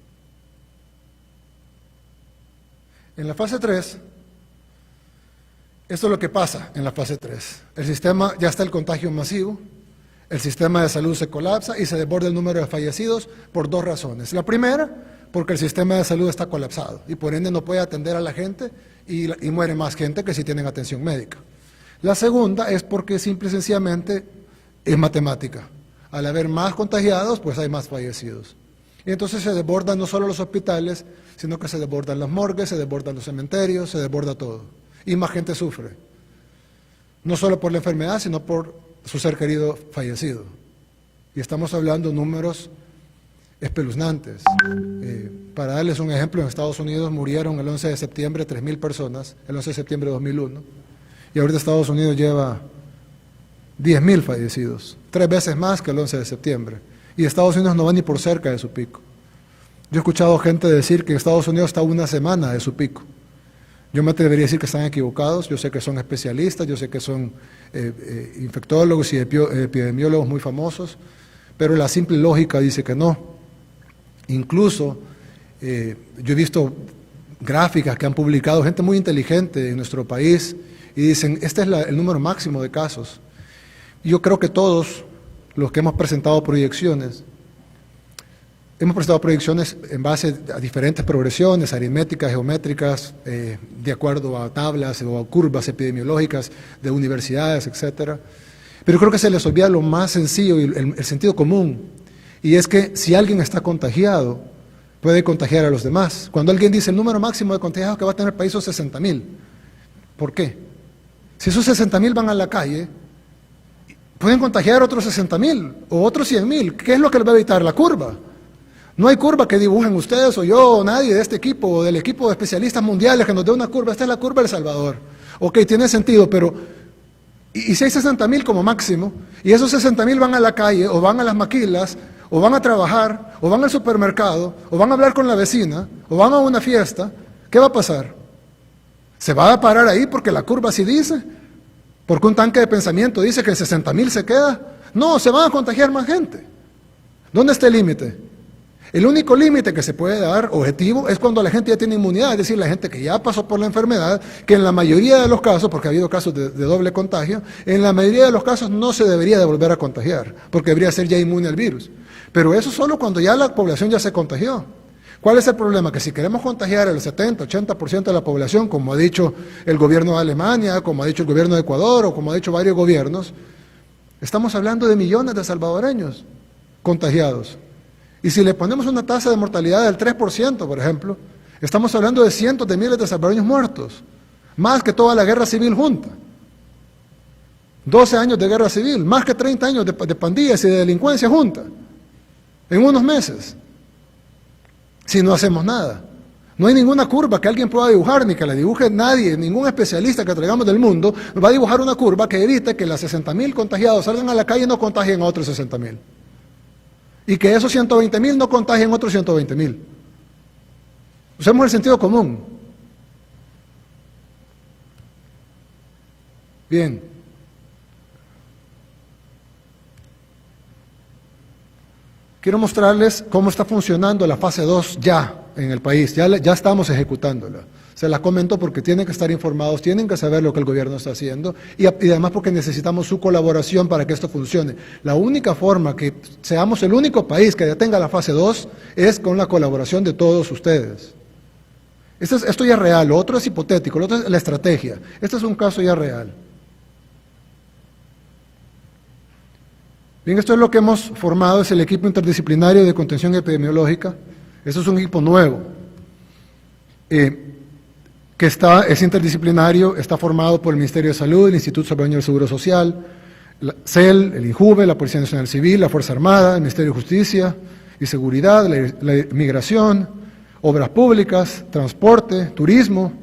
En la fase 3, esto es lo que pasa en la fase 3. El sistema, ya está el contagio masivo, el sistema de salud se colapsa y se desborda el número de fallecidos por 2 razones. La primera, porque el sistema de salud está colapsado y por ende no puede atender a la gente y muere más gente que si tienen atención médica. La segunda es porque simple y sencillamente es matemática. Al haber más contagiados, pues hay más fallecidos. Y entonces se desbordan no solo los hospitales, sino que se desbordan las morgues, se desbordan los cementerios, se desborda todo. Y más gente sufre. No solo por la enfermedad, sino por su ser querido fallecido. Y estamos hablando de números espeluznantes. Para darles un ejemplo, en Estados Unidos murieron el 11 de septiembre 3.000 personas, el 11 de septiembre de 2001. Y ahorita Estados Unidos lleva 10.000 fallecidos, 3 veces más que el 11 de septiembre. Y Estados Unidos no va ni por cerca de su pico. Yo he escuchado gente decir que Estados Unidos está a 1 semana de su pico. Yo me atrevería a decir que están equivocados. Yo sé que son especialistas, yo sé que son infectólogos y epidemiólogos muy famosos, pero la simple lógica dice que no. Incluso yo he visto gráficas que han publicado gente muy inteligente en nuestro país y dicen, este es el número máximo de casos. Y yo creo que todos los que hemos presentado proyecciones en base a diferentes progresiones aritméticas, geométricas, de acuerdo a tablas o a curvas epidemiológicas de universidades, etcétera. Pero creo que se les olvida lo más sencillo y el sentido común, y es que si alguien está contagiado, puede contagiar a los demás. Cuando alguien dice el número máximo de contagiados que va a tener el país son 60,000, ¿por qué? Si esos 60,000 van a la calle, pueden contagiar otros 60,000 o otros 100,000. ¿Qué es lo que les va a evitar? La curva. No hay curva que dibujen ustedes o yo o nadie de este equipo o del equipo de especialistas mundiales que nos dé una curva. Esta es la curva del Salvador. Ok, tiene sentido, pero ¿y si hay 60,000 como máximo? Y esos 60,000 van a la calle o van a las maquilas o van a trabajar o van al supermercado o van a hablar con la vecina o van a una fiesta. ¿Qué va a pasar? ¿Se va a parar ahí porque la curva así dice? ¿Porque un tanque de pensamiento dice que en 60,000 se queda? No, se van a contagiar más gente. ¿Dónde está el límite? El único límite que se puede dar, objetivo, es cuando la gente ya tiene inmunidad, es decir, la gente que ya pasó por la enfermedad, que en la mayoría de los casos, porque ha habido casos de doble contagio, en la mayoría de los casos no se debería de volver a contagiar, porque debería ser ya inmune al virus. Pero eso solo cuando ya la población ya se contagió. ¿Cuál es el problema? Que si queremos contagiar al 70, 80% de la población, como ha dicho el gobierno de Alemania, como ha dicho el gobierno de Ecuador, o como ha dicho varios gobiernos, estamos hablando de millones de salvadoreños contagiados. Y si le ponemos una tasa de mortalidad del 3%, por ejemplo, estamos hablando de cientos de miles de salvadoreños muertos, más que toda la guerra civil junta. 12 años de guerra civil, más que 30 años de pandillas y de delincuencia junta, en unos meses. Si no hacemos nada. No hay ninguna curva que alguien pueda dibujar, ni que la dibuje nadie, ningún especialista que traigamos del mundo va a dibujar una curva que evite que las 60,000 contagiados salgan a la calle y no contagien a otros 60,000. Y que esos 120,000 no contagien a otros 120,000. Usemos el sentido común. Bien. Quiero mostrarles cómo está funcionando la fase 2 ya en el país, ya estamos ejecutándola. Se la comento porque tienen que estar informados, tienen que saber lo que el gobierno está haciendo y además porque necesitamos su colaboración para que esto funcione. La única forma que seamos el único país que ya tenga la fase 2 es con la colaboración de todos ustedes. Esto ya es real, lo otro es hipotético, lo otro es la estrategia. Este es un caso ya real. Bien, esto es lo que hemos formado, es el equipo interdisciplinario de contención epidemiológica. Esto es un equipo nuevo, que es interdisciplinario, está formado por el Ministerio de Salud, el Instituto Salvadoreño del Seguro Social, la CEL, el INJUVE, la Policía Nacional Civil, la Fuerza Armada, el Ministerio de Justicia y Seguridad, la Migración, Obras Públicas, Transporte, Turismo.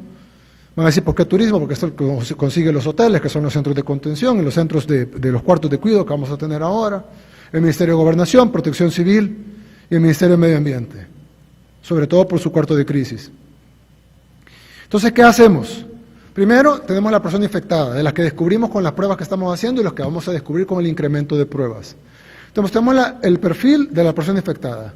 Van a decir, ¿por qué turismo? Porque esto consigue los hoteles, que son los centros de contención, y los centros de los cuartos de cuidado que vamos a tener ahora, el Ministerio de Gobernación, Protección Civil y el Ministerio de Medio Ambiente, sobre todo por su cuarto de crisis. Entonces, ¿qué hacemos? Primero, tenemos la persona infectada, de las que descubrimos con las pruebas que estamos haciendo y los que vamos a descubrir con el incremento de pruebas. Entonces, tenemos el perfil de la persona infectada.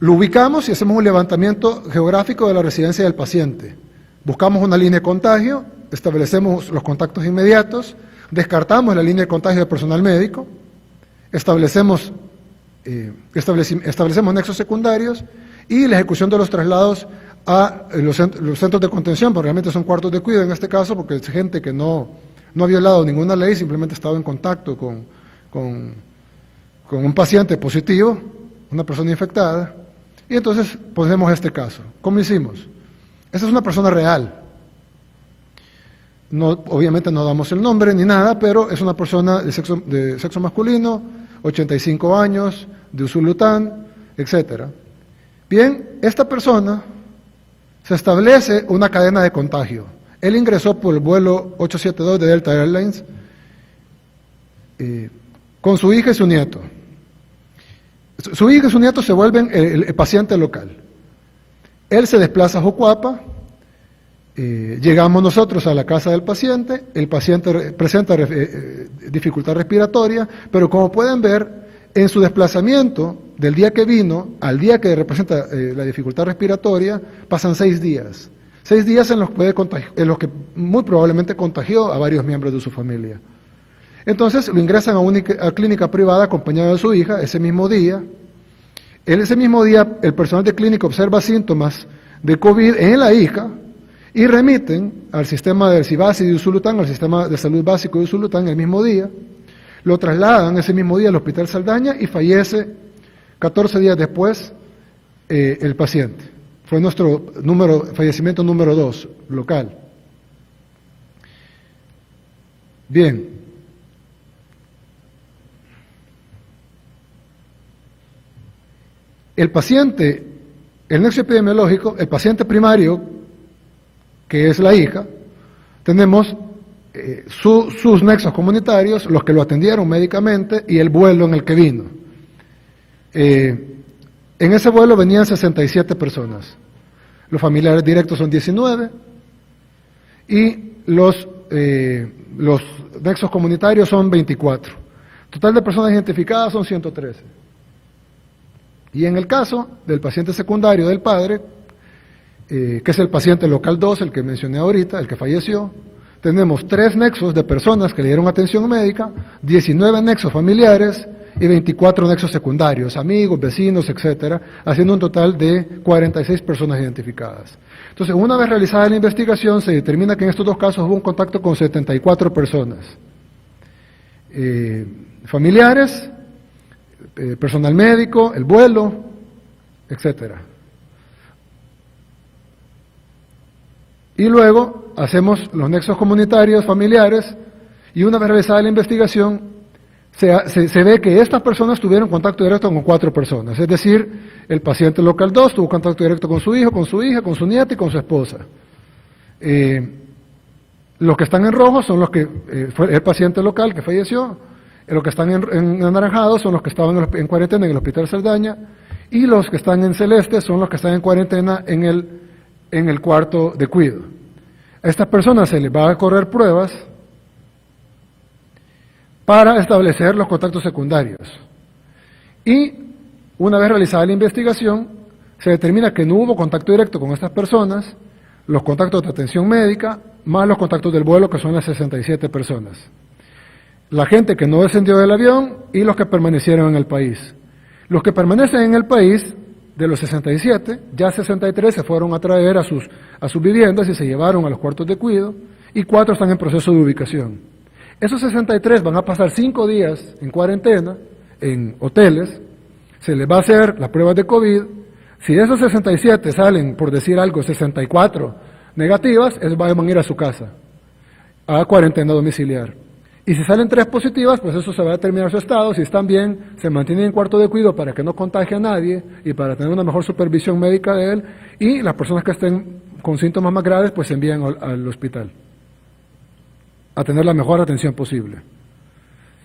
Lo ubicamos y hacemos un levantamiento geográfico de la residencia del paciente. Buscamos una línea de contagio, establecemos los contactos inmediatos, descartamos la línea de contagio de personal médico, establecemos nexos secundarios y la ejecución de los traslados a los centros de contención, porque realmente son cuartos de cuidado en este caso, porque es gente que no ha violado ninguna ley, simplemente ha estado en contacto con un paciente positivo, una persona infectada, y entonces ponemos este caso. ¿Cómo hicimos? Esta es una persona real. Obviamente no damos el nombre ni nada, pero es una persona de sexo masculino, 85 años, de Usulután, etc. Bien, esta persona se establece una cadena de contagio. Él ingresó por el vuelo 872 de Delta Airlines con su hija y su nieto. Su hija y su nieto se vuelven el paciente local. Él se desplaza a Jucuapa, llegamos nosotros a la casa del paciente, el paciente presenta dificultad respiratoria, pero como pueden ver, en su desplazamiento del día que vino al día que representa la dificultad respiratoria, pasan 6 días. 6 días en los que muy probablemente contagió a varios miembros de su familia. Entonces lo ingresan a una clínica privada acompañado de su hija ese mismo día. Ese mismo día el personal de clínica observa síntomas de COVID en la hija y remiten al sistema del CIBASI de Usulután, al sistema de salud básico de Usulután el mismo día. Lo trasladan ese mismo día al Hospital Saldaña y fallece 14 días después el paciente. Fue nuestro fallecimiento número 2, local. Bien. El paciente, el nexo epidemiológico, el paciente primario, que es la hija, tenemos sus nexos comunitarios, los que lo atendieron médicamente y el vuelo en el que vino. En ese vuelo venían 67 personas. Los familiares directos son 19 y los nexos comunitarios son 24. Total de personas identificadas son 113. Y en el caso del paciente secundario del padre, que es el paciente local 2, el que mencioné ahorita, el que falleció, tenemos 3 nexos de personas que le dieron atención médica, 19 nexos familiares y 24 nexos secundarios, amigos, vecinos, etcétera, haciendo un total de 46 personas identificadas. Entonces, una vez realizada la investigación, se determina que en estos 2 casos hubo un contacto con 74 personas. Familiares, personal médico, el vuelo, etcétera. Y luego hacemos los nexos comunitarios familiares y una vez realizada la investigación se ve que estas personas tuvieron contacto directo con 4 personas, es decir, el paciente local 2 tuvo contacto directo con su hijo, con su hija, con su nieta y con su esposa. Los que están en rojo son los que fue el paciente local que falleció, los que están en anaranjado son los que estaban en cuarentena en el Hospital Saldaña y los que están en celeste son los que están en cuarentena en el cuarto de cuidado. A estas personas se les va a correr pruebas para establecer los contactos secundarios. Y una vez realizada la investigación, se determina que no hubo contacto directo con estas personas, los contactos de atención médica, más los contactos del vuelo, que son las 67 personas. La gente que no descendió del avión y los que permanecieron en el país. Los que permanecen en el país, de los 67, ya 63 se fueron a traer a sus viviendas y se llevaron a los cuartos de cuidado, y 4 están en proceso de ubicación. Esos 63 van a pasar 5 días en cuarentena, en hoteles, se les va a hacer las pruebas de COVID. Si de esos 67 salen, por decir algo, 64 negativas, van a ir a su casa, a cuarentena domiciliar. Y si salen 3 positivas, pues eso se va a determinar su estado. Si están bien, se mantienen en cuarto de cuidado para que no contagie a nadie y para tener una mejor supervisión médica de él. Y las personas que estén con síntomas más graves, pues se envían al hospital a tener la mejor atención posible.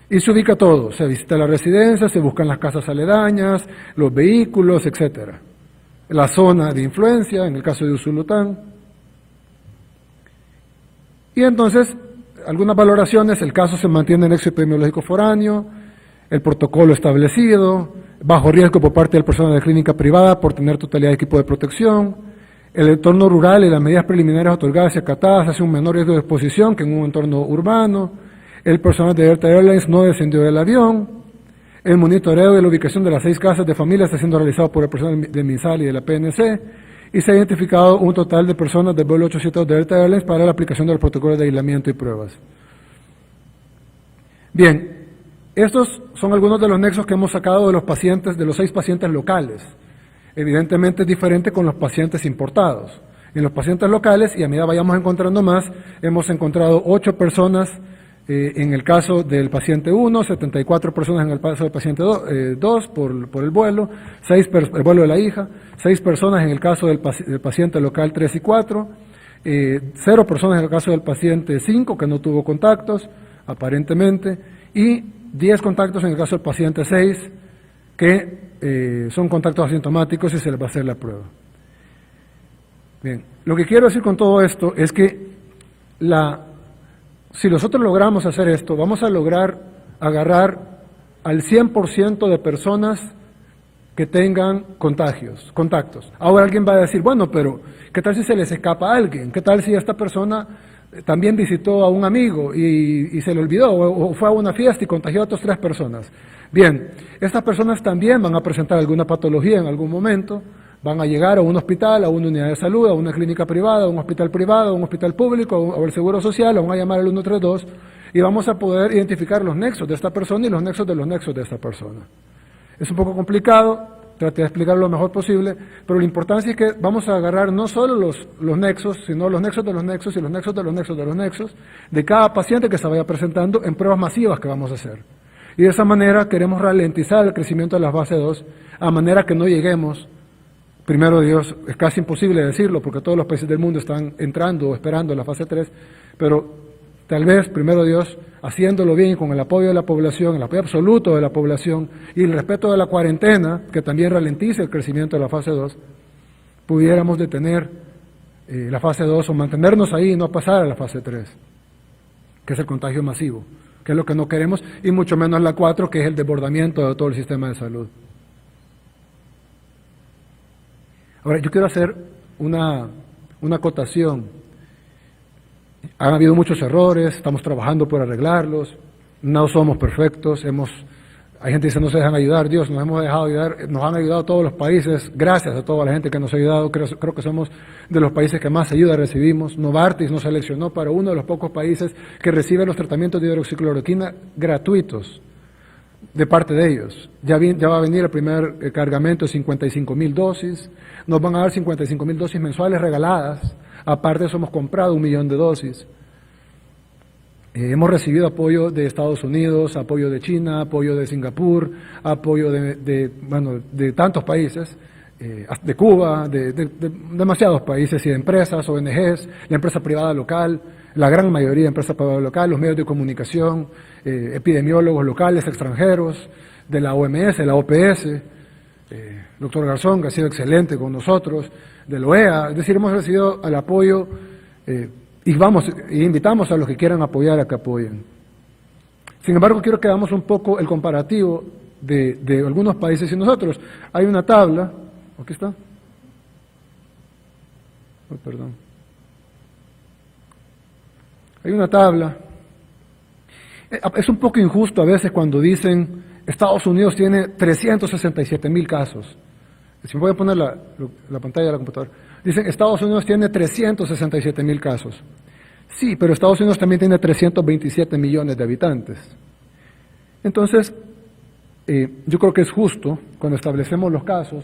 Y se ubica todo, se visita la residencia, se buscan las casas aledañas, los vehículos, etcétera. La zona de influencia, en el caso de Usulután. Y entonces, algunas valoraciones, el caso se mantiene en nexo epidemiológico foráneo, el protocolo establecido, bajo riesgo por parte del personal de clínica privada por tener totalidad de equipo de protección, el entorno rural y las medidas preliminares otorgadas y acatadas hace un menor riesgo de exposición que en un entorno urbano, el personal de Delta Airlines no descendió del avión, el monitoreo de la ubicación de las 6 casas de familia está siendo realizado por el personal de MinSal y de la PNC, y se ha identificado un total de personas del vuelo 872 de Delta Airlines para la aplicación del protocolo de aislamiento y pruebas. Bien, estos son algunos de los nexos que hemos sacado de los pacientes, de los 6 pacientes locales. Evidentemente es diferente con los pacientes importados. En los pacientes locales, y a medida vayamos encontrando más, hemos encontrado 8 personas en el caso del paciente 1, 74 personas en el caso del paciente 2 por el vuelo, el vuelo de la hija, 6 personas en el caso del paciente local 3 y 4, 0 personas en el caso del paciente 5 que no tuvo contactos, aparentemente, y 10 contactos en el caso del paciente 6 que son contactos asintomáticos y se les va a hacer la prueba. Bien, lo que quiero decir con todo esto es que si nosotros logramos hacer esto, vamos a lograr agarrar al 100% de personas que tengan contactos. Ahora alguien va a decir, bueno, pero ¿qué tal si se les escapa a alguien? ¿Qué tal si esta persona también visitó a un amigo y se le olvidó, o fue a una fiesta y contagió a otras 3 personas? Bien, estas personas también van a presentar alguna patología en algún momento, van a llegar a un hospital, a una unidad de salud, a una clínica privada, a un hospital privado, a un hospital público, o al Seguro Social, o van a llamar al 132, y vamos a poder identificar los nexos de esta persona y los nexos de esta persona. Es un poco complicado, traté de explicarlo lo mejor posible, pero la importancia es que vamos a agarrar no solo los nexos, sino los nexos de los nexos y los nexos de los nexos de los nexos de cada paciente que se vaya presentando en pruebas masivas que vamos a hacer. Y de esa manera queremos ralentizar el crecimiento de la fase 2, a manera que no lleguemos, primero Dios, es casi imposible decirlo porque todos los países del mundo están entrando o esperando la fase 3, pero tal vez, primero Dios, haciéndolo bien con el apoyo de la población, el apoyo absoluto de la población y el respeto de la cuarentena, que también ralentice el crecimiento de la fase 2, pudiéramos detener la fase 2 o mantenernos ahí y no pasar a la fase 3, que es el contagio masivo, que es lo que no queremos, y mucho menos la 4, que es el desbordamiento de todo el sistema de salud. Ahora, yo quiero hacer una acotación. Han habido muchos errores, estamos trabajando por arreglarlos, no somos perfectos, hay gente que dice no se dejan ayudar, Dios, nos hemos dejado ayudar, nos han ayudado todos los países, gracias a toda la gente que nos ha ayudado, creo que somos de los países que más ayuda recibimos. Novartis nos seleccionó para uno de los pocos países que recibe los tratamientos de hidroxicloroquina gratuitos de parte de ellos. Ya va a venir el primer cargamento de 55,000 dosis, nos van a dar 55,000 dosis mensuales regaladas. Aparte de eso hemos comprado 1 millón de dosis. Hemos recibido apoyo de Estados Unidos, apoyo de China, apoyo de Singapur, apoyo de tantos países, de Cuba, de demasiados países y de empresas, ONGs, la empresa privada local, la gran mayoría de empresas privadas locales, los medios de comunicación, epidemiólogos locales, extranjeros, de la OMS, de la OPS, doctor Garzón, que ha sido excelente con nosotros, de la OEA, es decir, hemos recibido el apoyo y invitamos a los que quieran apoyar a que apoyen. Sin embargo, quiero que hagamos un poco el comparativo de algunos países y nosotros. Hay una tabla, aquí está. Oh, perdón. Hay una tabla. Es un poco injusto a veces cuando dicen Estados Unidos tiene 367,000 casos. Si me voy a poner la pantalla de la computadora. Dicen, Estados Unidos tiene 367,000 casos. Sí, pero Estados Unidos también tiene 327 millones de habitantes. Entonces, yo creo que es justo, cuando establecemos los casos,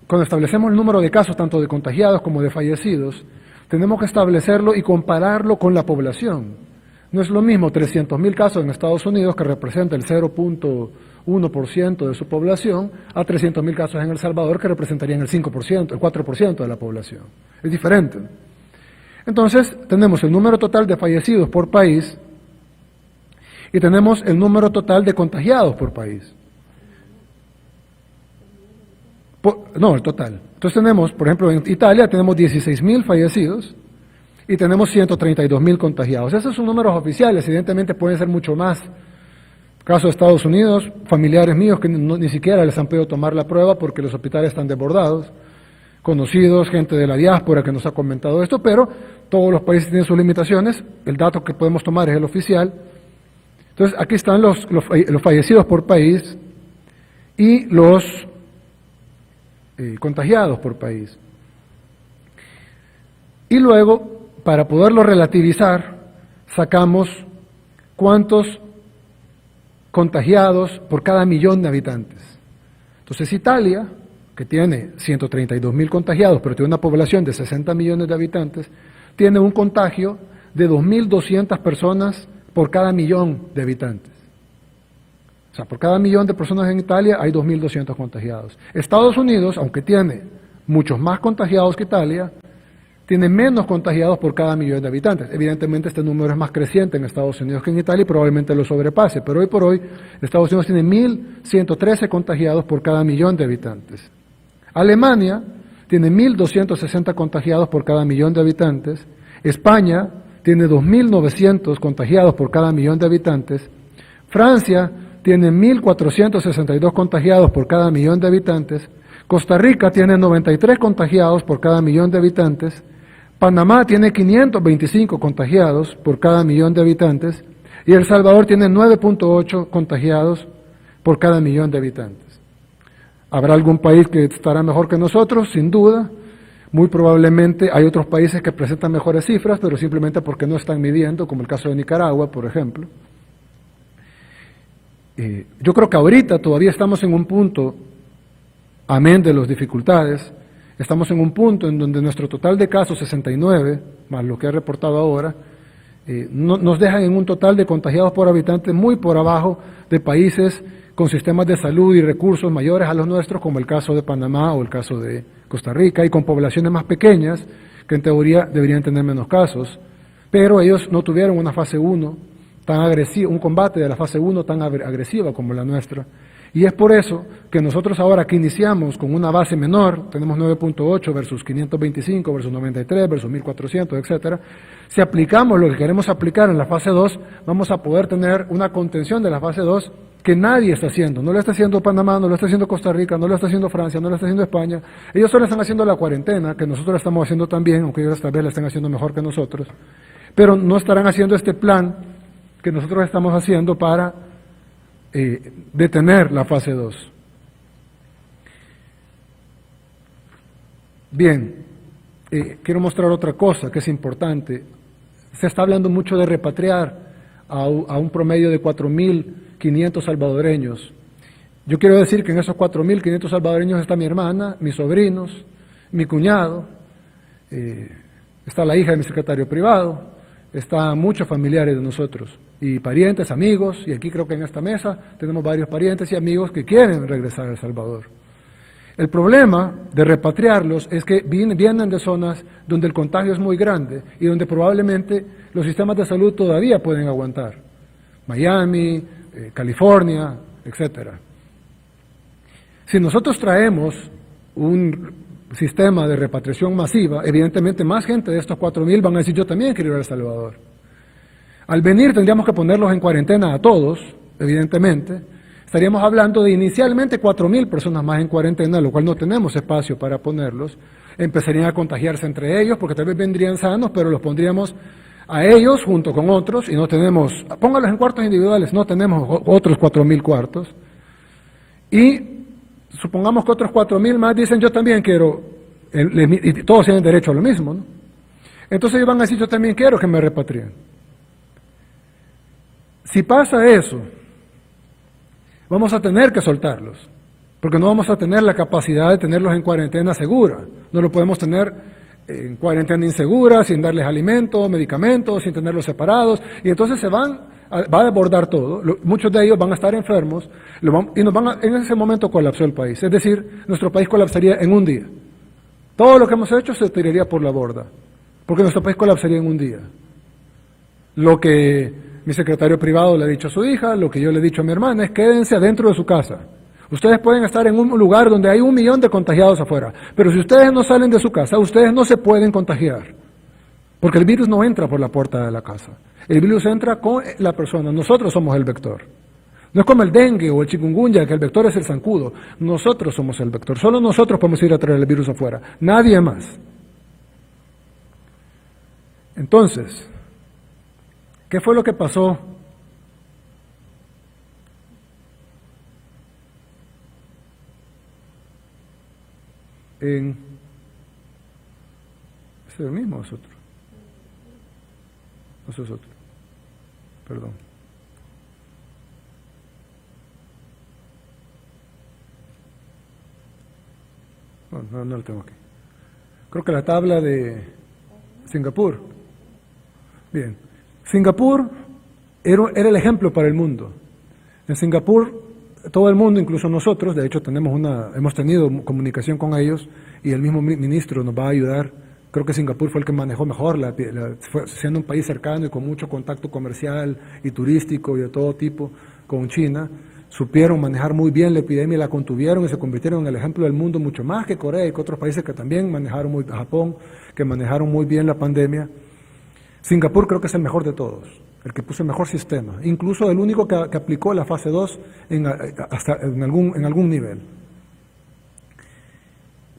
cuando establecemos el número de casos, tanto de contagiados como de fallecidos, tenemos que establecerlo y compararlo con la población. No es lo mismo 300,000 casos en Estados Unidos, que representa el 0.1% de su población, a 300,000 casos en El Salvador, que representarían el 5%, el 4% de la población. Es diferente. Entonces, tenemos el número total de fallecidos por país y tenemos el número total de contagiados por país. El total. Entonces tenemos, por ejemplo, en Italia tenemos 16,000 fallecidos, y tenemos 132,000 contagiados. Esos son números oficiales, evidentemente pueden ser mucho más. Caso de Estados Unidos, familiares míos que ni siquiera les han podido tomar la prueba porque los hospitales están desbordados, conocidos, gente de la diáspora que nos ha comentado esto, pero todos los países tienen sus limitaciones, el dato que podemos tomar es el oficial. Entonces aquí están los fallecidos por país y los contagiados por país. Y luego, para poderlo relativizar, sacamos cuántos contagiados por cada millón de habitantes. Entonces Italia, que tiene 132,000 contagiados, pero tiene una población de 60 millones de habitantes, tiene un contagio de 2.200 personas por cada millón de habitantes. O sea, por cada millón de personas en Italia hay 2.200 contagiados. Estados Unidos, aunque tiene muchos más contagiados que Italia, tiene menos contagiados por cada millón de habitantes. Evidentemente este número es más creciente en Estados Unidos que en Italia y probablemente lo sobrepase, pero hoy por hoy Estados Unidos tiene 1.113 contagiados por cada millón de habitantes. Alemania tiene 1.260 contagiados por cada millón de habitantes. España tiene 2.900 contagiados por cada millón de habitantes. Francia tiene 1.462 contagiados por cada millón de habitantes. Costa Rica tiene 93 contagiados por cada millón de habitantes. Panamá tiene 525 contagiados por cada millón de habitantes y El Salvador tiene 9.8 contagiados por cada millón de habitantes. ¿Habrá algún país que estará mejor que nosotros? Sin duda. Muy probablemente hay otros países que presentan mejores cifras, pero simplemente porque no están midiendo, como el caso de Nicaragua, por ejemplo. Yo creo que ahorita todavía estamos en un punto, amén de las dificultades, estamos en un punto en donde nuestro total de casos, 69, más lo que he reportado ahora, nos dejan en un total de contagiados por habitante muy por abajo de países con sistemas de salud y recursos mayores a los nuestros, como el caso de Panamá o el caso de Costa Rica, y con poblaciones más pequeñas, que en teoría deberían tener menos casos, pero ellos no tuvieron una fase 1 tan agresiva, un combate de la fase 1 tan agresiva como la nuestra. Y es por eso que nosotros ahora que iniciamos con una base menor, tenemos 9.8 versus 525 versus 93 versus 1400, etcétera, si aplicamos lo que queremos aplicar en la fase 2, vamos a poder tener una contención de la fase 2 que nadie está haciendo. No lo está haciendo Panamá, no lo está haciendo Costa Rica, no lo está haciendo Francia, no lo está haciendo España. Ellos solo están haciendo la cuarentena, que nosotros la estamos haciendo también, aunque ellos tal vez la están haciendo mejor que nosotros, pero no estarán haciendo este plan que nosotros estamos haciendo para detener la fase 2. Bien, quiero mostrar otra cosa que es importante. Se está hablando mucho de repatriar a un promedio de 4.500 salvadoreños. Yo quiero decir que en esos 4.500 salvadoreños está mi hermana, mis sobrinos, mi cuñado, está la hija de mi secretario privado, están muchos familiares de nosotros, y parientes, amigos, y aquí creo que en esta mesa tenemos varios parientes y amigos que quieren regresar a El Salvador. El problema de repatriarlos es que vienen de zonas donde el contagio es muy grande y donde probablemente los sistemas de salud todavía pueden aguantar. Miami, California, etcétera. Si nosotros traemos un sistema de repatriación masiva, evidentemente más gente de estos 4.000 van a decir yo también quiero ir a El Salvador. Al venir tendríamos que ponerlos en cuarentena a todos, evidentemente. Estaríamos hablando de inicialmente 4.000 personas más en cuarentena, lo cual no tenemos espacio para ponerlos. Empezarían a contagiarse entre ellos, porque tal vez vendrían sanos, pero los pondríamos a ellos junto con otros, y no tenemos, póngalos en cuartos individuales, no tenemos otros 4.000 cuartos. Y supongamos que otros 4.000 más dicen yo también quiero, y todos tienen derecho a lo mismo, ¿no? Entonces ellos van a decir yo también quiero que me repatrien. Si pasa eso, vamos a tener que soltarlos, porque no vamos a tener la capacidad de tenerlos en cuarentena segura. No lo podemos tener en cuarentena insegura, sin darles alimentos, medicamentos, sin tenerlos separados, y entonces va a desbordar todo. Muchos de ellos van a estar enfermos y en ese momento colapsó el país. Es decir, nuestro país colapsaría en un día. Todo lo que hemos hecho se tiraría por la borda, porque nuestro país colapsaría en un día. Lo que mi secretario privado le ha dicho a su hija, lo que yo le he dicho a mi hermana, es quédense adentro de su casa. Ustedes pueden estar en un lugar donde hay 1 millón de contagiados afuera, pero si ustedes no salen de su casa, ustedes no se pueden contagiar, porque el virus no entra por la puerta de la casa. El virus entra con la persona, nosotros somos el vector. No es como el dengue o el chikungunya, que el vector es el zancudo. Nosotros somos el vector, solo nosotros podemos ir a traer el virus afuera, nadie más. Entonces, ¿qué fue lo que pasó? ¿Es el mismo o es otro? ¿O es otro? Perdón. No lo tengo aquí. Creo que la tabla de Singapur. Bien. Singapur era el ejemplo para el mundo. En Singapur, todo el mundo, incluso nosotros, de hecho hemos tenido comunicación con ellos y el mismo ministro nos va a ayudar. Creo que Singapur fue el que manejó mejor, siendo un país cercano y con mucho contacto comercial y turístico y de todo tipo con China. Supieron manejar muy bien la epidemia, la contuvieron y se convirtieron en el ejemplo del mundo mucho más que Corea y que otros países que también manejaron Japón, que manejaron muy bien la pandemia. Singapur creo que es el mejor de todos, el que puso el mejor sistema, incluso el único que aplicó la fase 2 en algún nivel.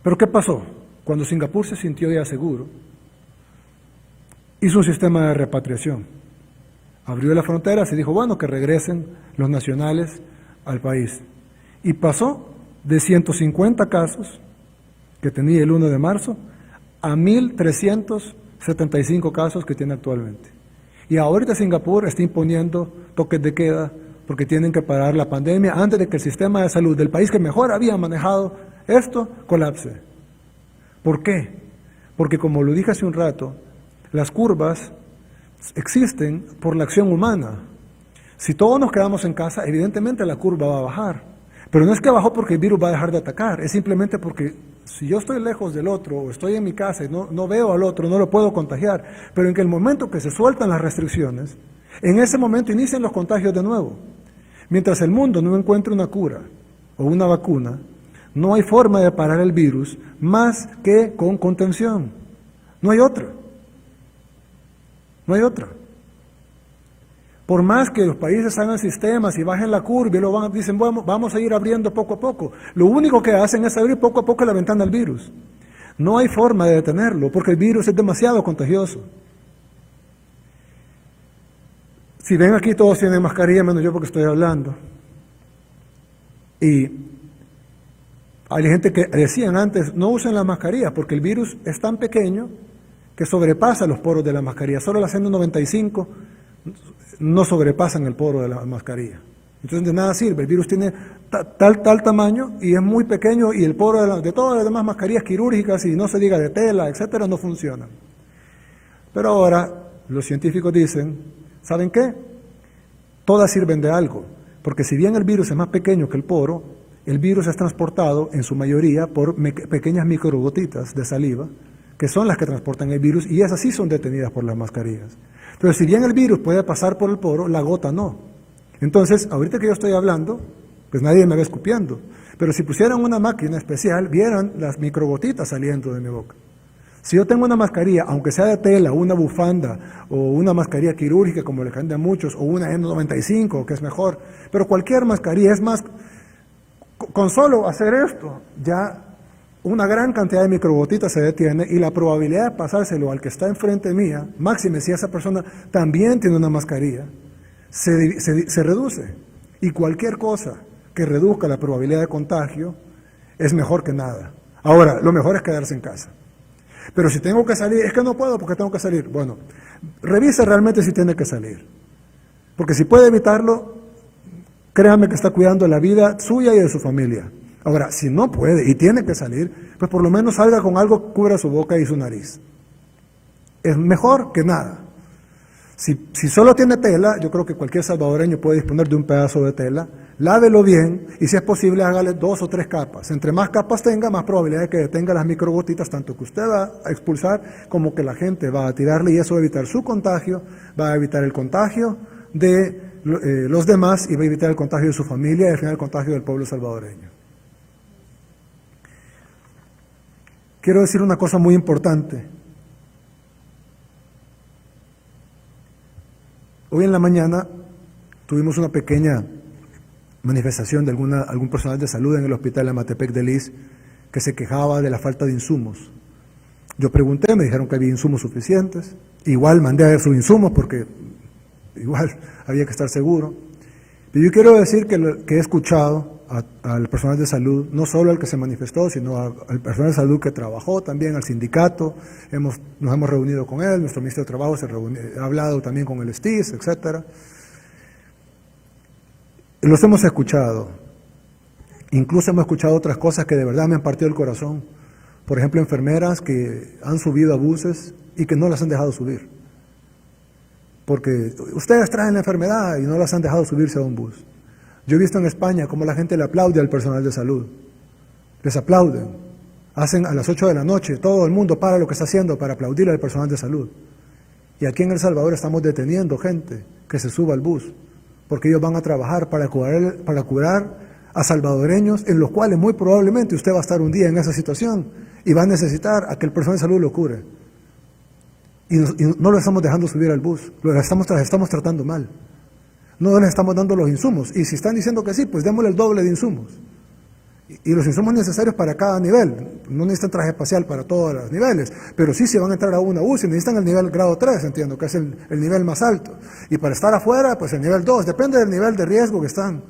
Pero ¿qué pasó? Cuando Singapur se sintió ya seguro, hizo un sistema de repatriación. Abrió las fronteras y dijo, bueno, que regresen los nacionales al país. Y pasó de 150 casos que tenía el 1 de marzo a 1.375 casos que tiene actualmente. Y ahorita Singapur está imponiendo toques de queda porque tienen que parar la pandemia antes de que el sistema de salud del país que mejor había manejado esto colapse. ¿Por qué? Porque como lo dije hace un rato, las curvas existen por la acción humana. Si todos nos quedamos en casa, evidentemente la curva va a bajar. Pero no es que bajó porque el virus va a dejar de atacar, es simplemente porque si yo estoy lejos del otro o estoy en mi casa y no veo al otro, no lo puedo contagiar. Pero en el momento que se sueltan las restricciones, en ese momento inician los contagios de nuevo. Mientras el mundo no encuentre una cura o una vacuna, no hay forma de parar el virus más que con contención. No hay otra. No hay otra. Por más que los países hagan sistemas y bajen la curva y dicen, bueno, vamos a ir abriendo poco a poco. Lo único que hacen es abrir poco a poco la ventana al virus. No hay forma de detenerlo porque el virus es demasiado contagioso. Si ven aquí todos tienen mascarilla, menos yo porque estoy hablando. Y hay gente que decían antes, no usen las mascarillas porque el virus es tan pequeño que sobrepasa los poros de la mascarilla. Solo las N95 no sobrepasan el poro de la mascarilla. Entonces de nada sirve, el virus tiene tal tamaño y es muy pequeño y el poro de todas las demás mascarillas quirúrgicas y no se diga de tela, etcétera, no funcionan. Pero ahora los científicos dicen, ¿saben qué? Todas sirven de algo, porque si bien el virus es más pequeño que el poro, el virus es transportado en su mayoría por pequeñas microgotitas de saliva, que son las que transportan el virus y esas sí son detenidas por las mascarillas. Pero si bien el virus puede pasar por el poro, la gota no. Entonces, ahorita que yo estoy hablando, pues nadie me va escupiendo. Pero si pusieran una máquina especial, vieran las microgotitas saliendo de mi boca. Si yo tengo una mascarilla, aunque sea de tela, una bufanda, o una mascarilla quirúrgica, como le cantan a muchos, o una N95, que es mejor, pero cualquier mascarilla, es más, con solo hacer esto, ya una gran cantidad de microgotitas se detiene y la probabilidad de pasárselo al que está enfrente mía, máxime si esa persona también tiene una mascarilla, se reduce. Y cualquier cosa que reduzca la probabilidad de contagio es mejor que nada. Ahora, lo mejor es quedarse en casa. Pero si tengo que salir, es que no puedo porque tengo que salir. Bueno, revise realmente si tiene que salir. Porque si puede evitarlo, créame que está cuidando la vida suya y de su familia. Ahora, si no puede y tiene que salir, pues por lo menos salga con algo que cubra su boca y su nariz. Es mejor que nada. Si solo tiene tela, yo creo que cualquier salvadoreño puede disponer de un pedazo de tela, lávelo bien y si es posible hágale 2 o 3 capas. Entre más capas tenga, más probabilidad de que detenga las microgotitas, tanto que usted va a expulsar como que la gente va a tirarle y eso va a evitar su contagio, va a evitar el contagio de los demás y va a evitar el contagio de su familia y al final el contagio del pueblo salvadoreño. Quiero decir una cosa muy importante. Hoy en la mañana tuvimos una pequeña manifestación de algún personal de salud en el hospital de Amatepec de Lis que se quejaba de la falta de insumos. Yo pregunté, me dijeron que había insumos suficientes. Igual mandé a ver sus insumos porque igual había que estar seguro. Pero yo quiero decir que he escuchado al personal de salud, no solo al que se manifestó, sino al personal de salud que trabajó también, al sindicato, nos hemos reunido con él, nuestro ministro de Trabajo ha hablado también con el STIS, etcétera. Los hemos escuchado, incluso hemos escuchado otras cosas que de verdad me han partido el corazón. Por ejemplo, enfermeras que han subido a buses y que no las han dejado subir. Porque ustedes traen la enfermedad y no las han dejado subirse a un bus. Yo he visto en España cómo la gente le aplaude al personal de salud. Les aplauden. Hacen a las 8 de la noche, todo el mundo para lo que está haciendo para aplaudir al personal de salud. Y aquí en El Salvador estamos deteniendo gente que se suba al bus, porque ellos van a trabajar para curar a salvadoreños en los cuales muy probablemente usted va a estar un día en esa situación y va a necesitar a que el personal de salud lo cure. Y no lo estamos dejando subir al bus, lo estamos tratando mal. No les estamos dando los insumos. Y si están diciendo que sí, pues démosle el doble de insumos. Y los insumos necesarios para cada nivel. No necesitan traje espacial para todos los niveles, pero sí se van a entrar a una UCI, necesitan el nivel grado 3, entiendo, que es el nivel más alto. Y para estar afuera, pues el nivel 2, depende del nivel de riesgo que están.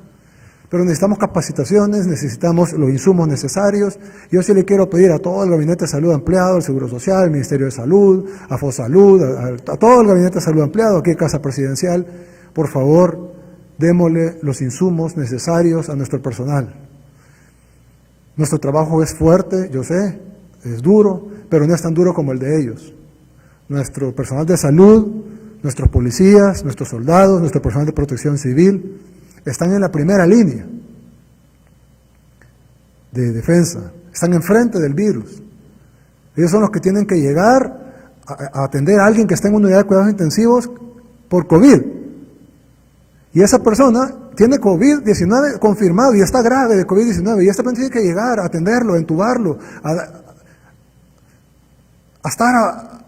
Pero necesitamos capacitaciones, necesitamos los insumos necesarios. Yo sí le quiero pedir a todo el Gabinete de Salud ampliado, al Seguro Social, al Ministerio de Salud, a FOSalud, a todo el Gabinete de Salud ampliado, aquí en Casa Presidencial, por favor, démosle los insumos necesarios a nuestro personal. Nuestro trabajo es fuerte, yo sé, es duro, pero no es tan duro como el de ellos. Nuestro personal de salud, nuestros policías, nuestros soldados, nuestro personal de protección civil, están en la primera línea de defensa, están enfrente del virus. Ellos son los que tienen que llegar a atender a alguien que está en una unidad de cuidados intensivos por COVID. Y esa persona tiene COVID-19 confirmado y está grave de COVID-19 y esta persona tiene que llegar a atenderlo, a entubarlo, a estar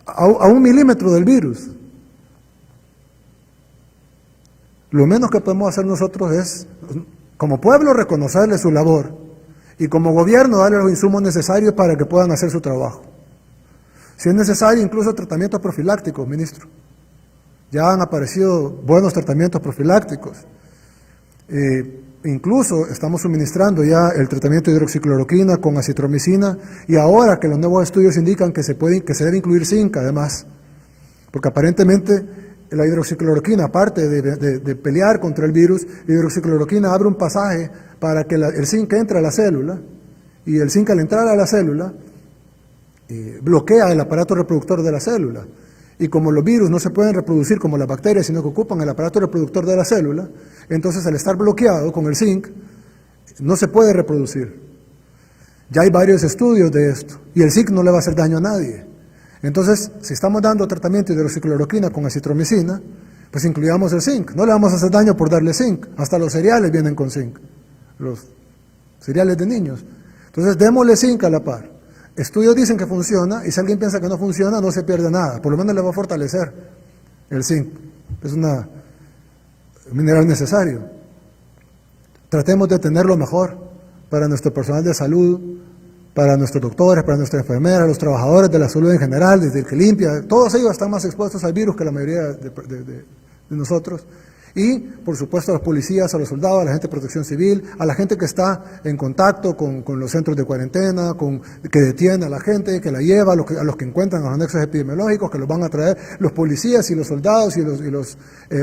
a 1 milímetro del virus. Lo menos que podemos hacer nosotros es, como pueblo, reconocerle su labor y como gobierno darle los insumos necesarios para que puedan hacer su trabajo. Si es necesario, incluso tratamientos profilácticos, ministro. Ya han aparecido buenos tratamientos profilácticos. Incluso estamos suministrando ya el tratamiento de hidroxicloroquina con acitromicina y ahora que los nuevos estudios indican que se debe incluir zinc además, porque aparentemente la hidroxicloroquina, aparte de pelear contra el virus, la hidroxicloroquina abre un pasaje para que el zinc entre a la célula, y el zinc al entrar a la célula bloquea el aparato reproductor de la célula. Y como los virus no se pueden reproducir como las bacterias, sino que ocupan el aparato reproductor de la célula, entonces al estar bloqueado con el zinc, no se puede reproducir. Ya hay varios estudios de esto, y el zinc no le va a hacer daño a nadie. Entonces, si estamos dando tratamiento de hidroxicloroquina con acitromicina, pues incluyamos el zinc. No le vamos a hacer daño por darle zinc. Hasta los cereales vienen con zinc, los cereales de niños. Entonces, démosle zinc a la par. Estudios dicen que funciona, y si alguien piensa que no funciona, no se pierde nada. Por lo menos le va a fortalecer el zinc. Es un mineral necesario. Tratemos de tenerlo mejor para nuestro personal de salud, para nuestros doctores, para nuestras enfermeras, los trabajadores de la salud en general, desde el que limpia, todos ellos están más expuestos al virus que la mayoría de nosotros. Y, por supuesto, a los policías, a los soldados, a la gente de protección civil, a la gente que está en contacto con los centros de cuarentena, que detiene a la gente, que la lleva, a los que encuentran los anexos epidemiológicos, que los van a traer, los policías y los soldados y los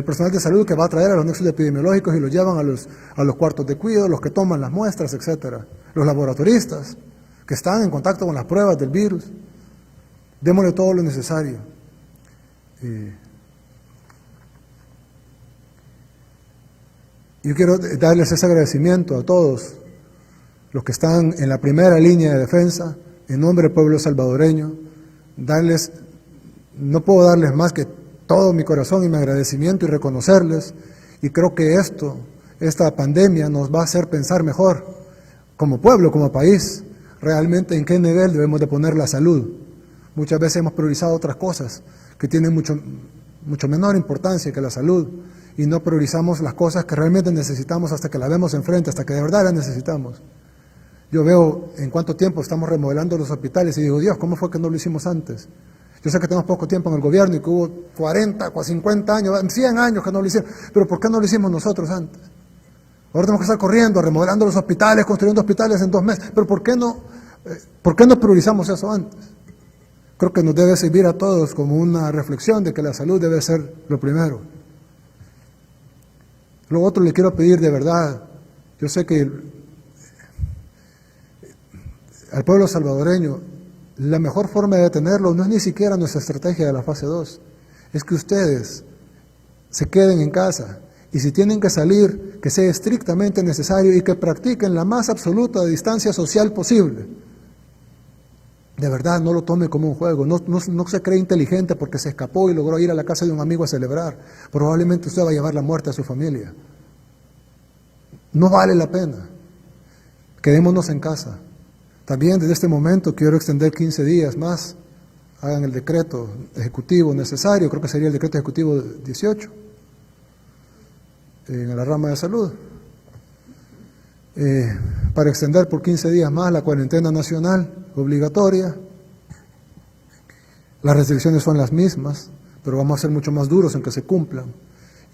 personal de salud que va a traer a los anexos epidemiológicos y los llevan a los cuartos de cuidado, los que toman las muestras, etcétera, los laboratoristas que están en contacto con las pruebas del virus. Démosle todo lo necesario. Yo quiero darles ese agradecimiento a todos los que están en la primera línea de defensa, en nombre del pueblo salvadoreño. No puedo darles más que todo mi corazón y mi agradecimiento y reconocerles. Y creo que esta pandemia nos va a hacer pensar mejor, como pueblo, como país, realmente en qué nivel debemos de poner la salud. Muchas veces hemos priorizado otras cosas que tienen mucho menor importancia que la salud y no priorizamos las cosas que realmente necesitamos hasta que la vemos enfrente, hasta que de verdad las necesitamos. Yo veo en cuánto tiempo estamos remodelando los hospitales y digo, Dios, ¿cómo fue que no lo hicimos antes? Yo sé que tenemos poco tiempo en el gobierno y que hubo 40, 50 años, 100 años que no lo hicieron, pero ¿por qué no lo hicimos nosotros antes? Ahora tenemos que estar corriendo, remodelando los hospitales, construyendo hospitales en 2 meses. Pero ¿por qué no priorizamos eso antes? Creo que nos debe servir a todos como una reflexión de que la salud debe ser lo primero. Lo otro le quiero pedir de verdad. Yo sé que al pueblo salvadoreño la mejor forma de detenerlo no es ni siquiera nuestra estrategia de la fase 2. Es que ustedes se queden en casa. Y si tienen que salir, que sea estrictamente necesario y que practiquen la más absoluta distancia social posible. De verdad, no lo tome como un juego, no se cree inteligente porque se escapó y logró ir a la casa de un amigo a celebrar. Probablemente usted va a llevar la muerte a su familia. No vale la pena. Quedémonos en casa. También desde este momento quiero extender 15 días más. Hagan el decreto ejecutivo necesario, creo que sería el decreto ejecutivo 18. En la rama de salud, para extender por 15 días más la cuarentena nacional obligatoria. Las restricciones son las mismas, pero vamos a ser mucho más duros en que se cumplan.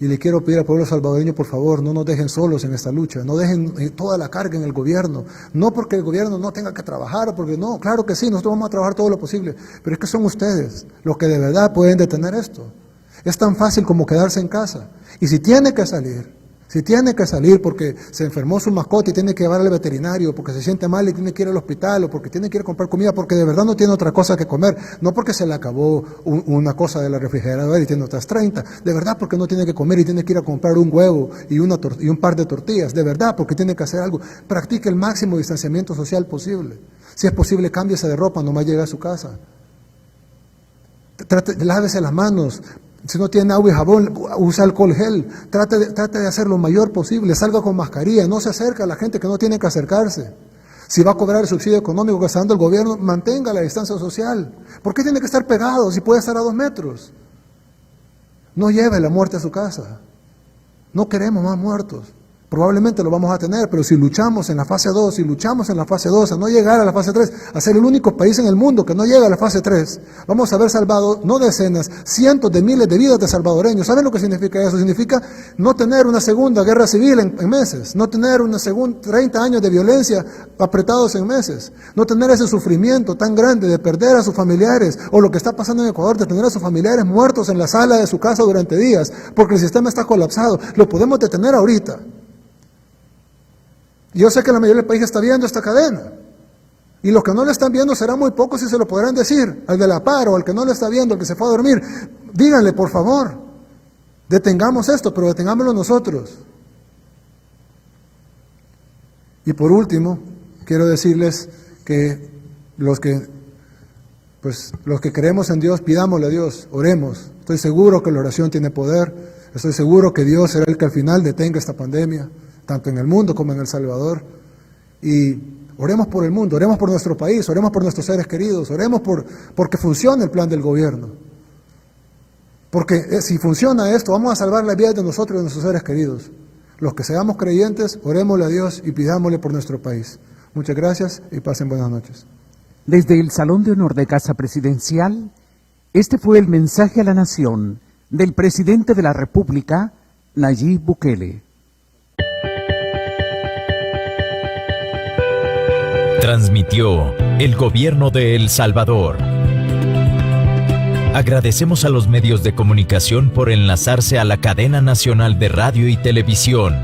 Y le quiero pedir al pueblo salvadoreño, por favor, no nos dejen solos en esta lucha, no dejen toda la carga en el gobierno, no porque el gobierno no tenga que trabajar, porque no, claro que sí, nosotros vamos a trabajar todo lo posible, pero es que son ustedes los que de verdad pueden detener esto. Es tan fácil como quedarse en casa, y si tiene que salir porque se enfermó su mascota y tiene que llevar al veterinario, porque se siente mal y tiene que ir al hospital, o porque tiene que ir a comprar comida, porque de verdad no tiene otra cosa que comer, no porque se le acabó una cosa de la refrigeradora y tiene otras 30, de verdad porque no tiene que comer y tiene que ir a comprar un huevo y un par de tortillas, de verdad porque tiene que hacer algo, practique el máximo distanciamiento social posible. Si es posible, cámbiese de ropa, nomás llegue a su casa. Lávese las manos. Si no tiene agua y jabón, usa alcohol gel. Trate de hacer lo mayor posible. Salga con mascarilla. No se acerque a la gente que no tiene que acercarse. Si va a cobrar el subsidio económico que está dando el gobierno, mantenga la distancia social. ¿Por qué tiene que estar pegado si puede estar a 2 metros? No lleve la muerte a su casa. No queremos más muertos. Probablemente lo vamos a tener, pero si luchamos en la fase 2, a no llegar a la fase 3, a ser el único país en el mundo que no llega a la fase 3, vamos a haber salvado no decenas, cientos de miles de vidas de salvadoreños. ¿Saben lo que significa eso? Significa no tener una segunda guerra civil en meses, no tener una segunda 30 años de violencia apretados en meses, no tener ese sufrimiento tan grande de perder a sus familiares, o lo que está pasando en Ecuador, de tener a sus familiares muertos en la sala de su casa durante días, porque el sistema está colapsado. Lo podemos detener ahorita. Yo sé que la mayoría del país está viendo esta cadena, y los que no la están viendo serán muy pocos y se lo podrán decir al de la par o al que no la está viendo, al que se fue a dormir. Díganle, por favor, detengamos esto, pero detengámoslo nosotros. Y por último, quiero decirles que los que creemos en Dios, pidámosle a Dios, oremos. Estoy seguro que la oración tiene poder, estoy seguro que Dios será el que al final detenga esta pandemia, tanto en el mundo como en El Salvador. Y oremos por el mundo, oremos por nuestro país, oremos por nuestros seres queridos, oremos porque funcione el plan del gobierno. Porque si funciona esto, vamos a salvar la vida de nosotros y de nuestros seres queridos. Los que seamos creyentes, orémosle a Dios y pidámosle por nuestro país. Muchas gracias y pasen buenas noches. Desde el Salón de Honor de Casa Presidencial, este fue el mensaje a la nación del presidente de la República, Nayib Bukele. Transmitió el Gobierno de El Salvador. Agradecemos a los medios de comunicación por enlazarse a la cadena nacional de radio y televisión.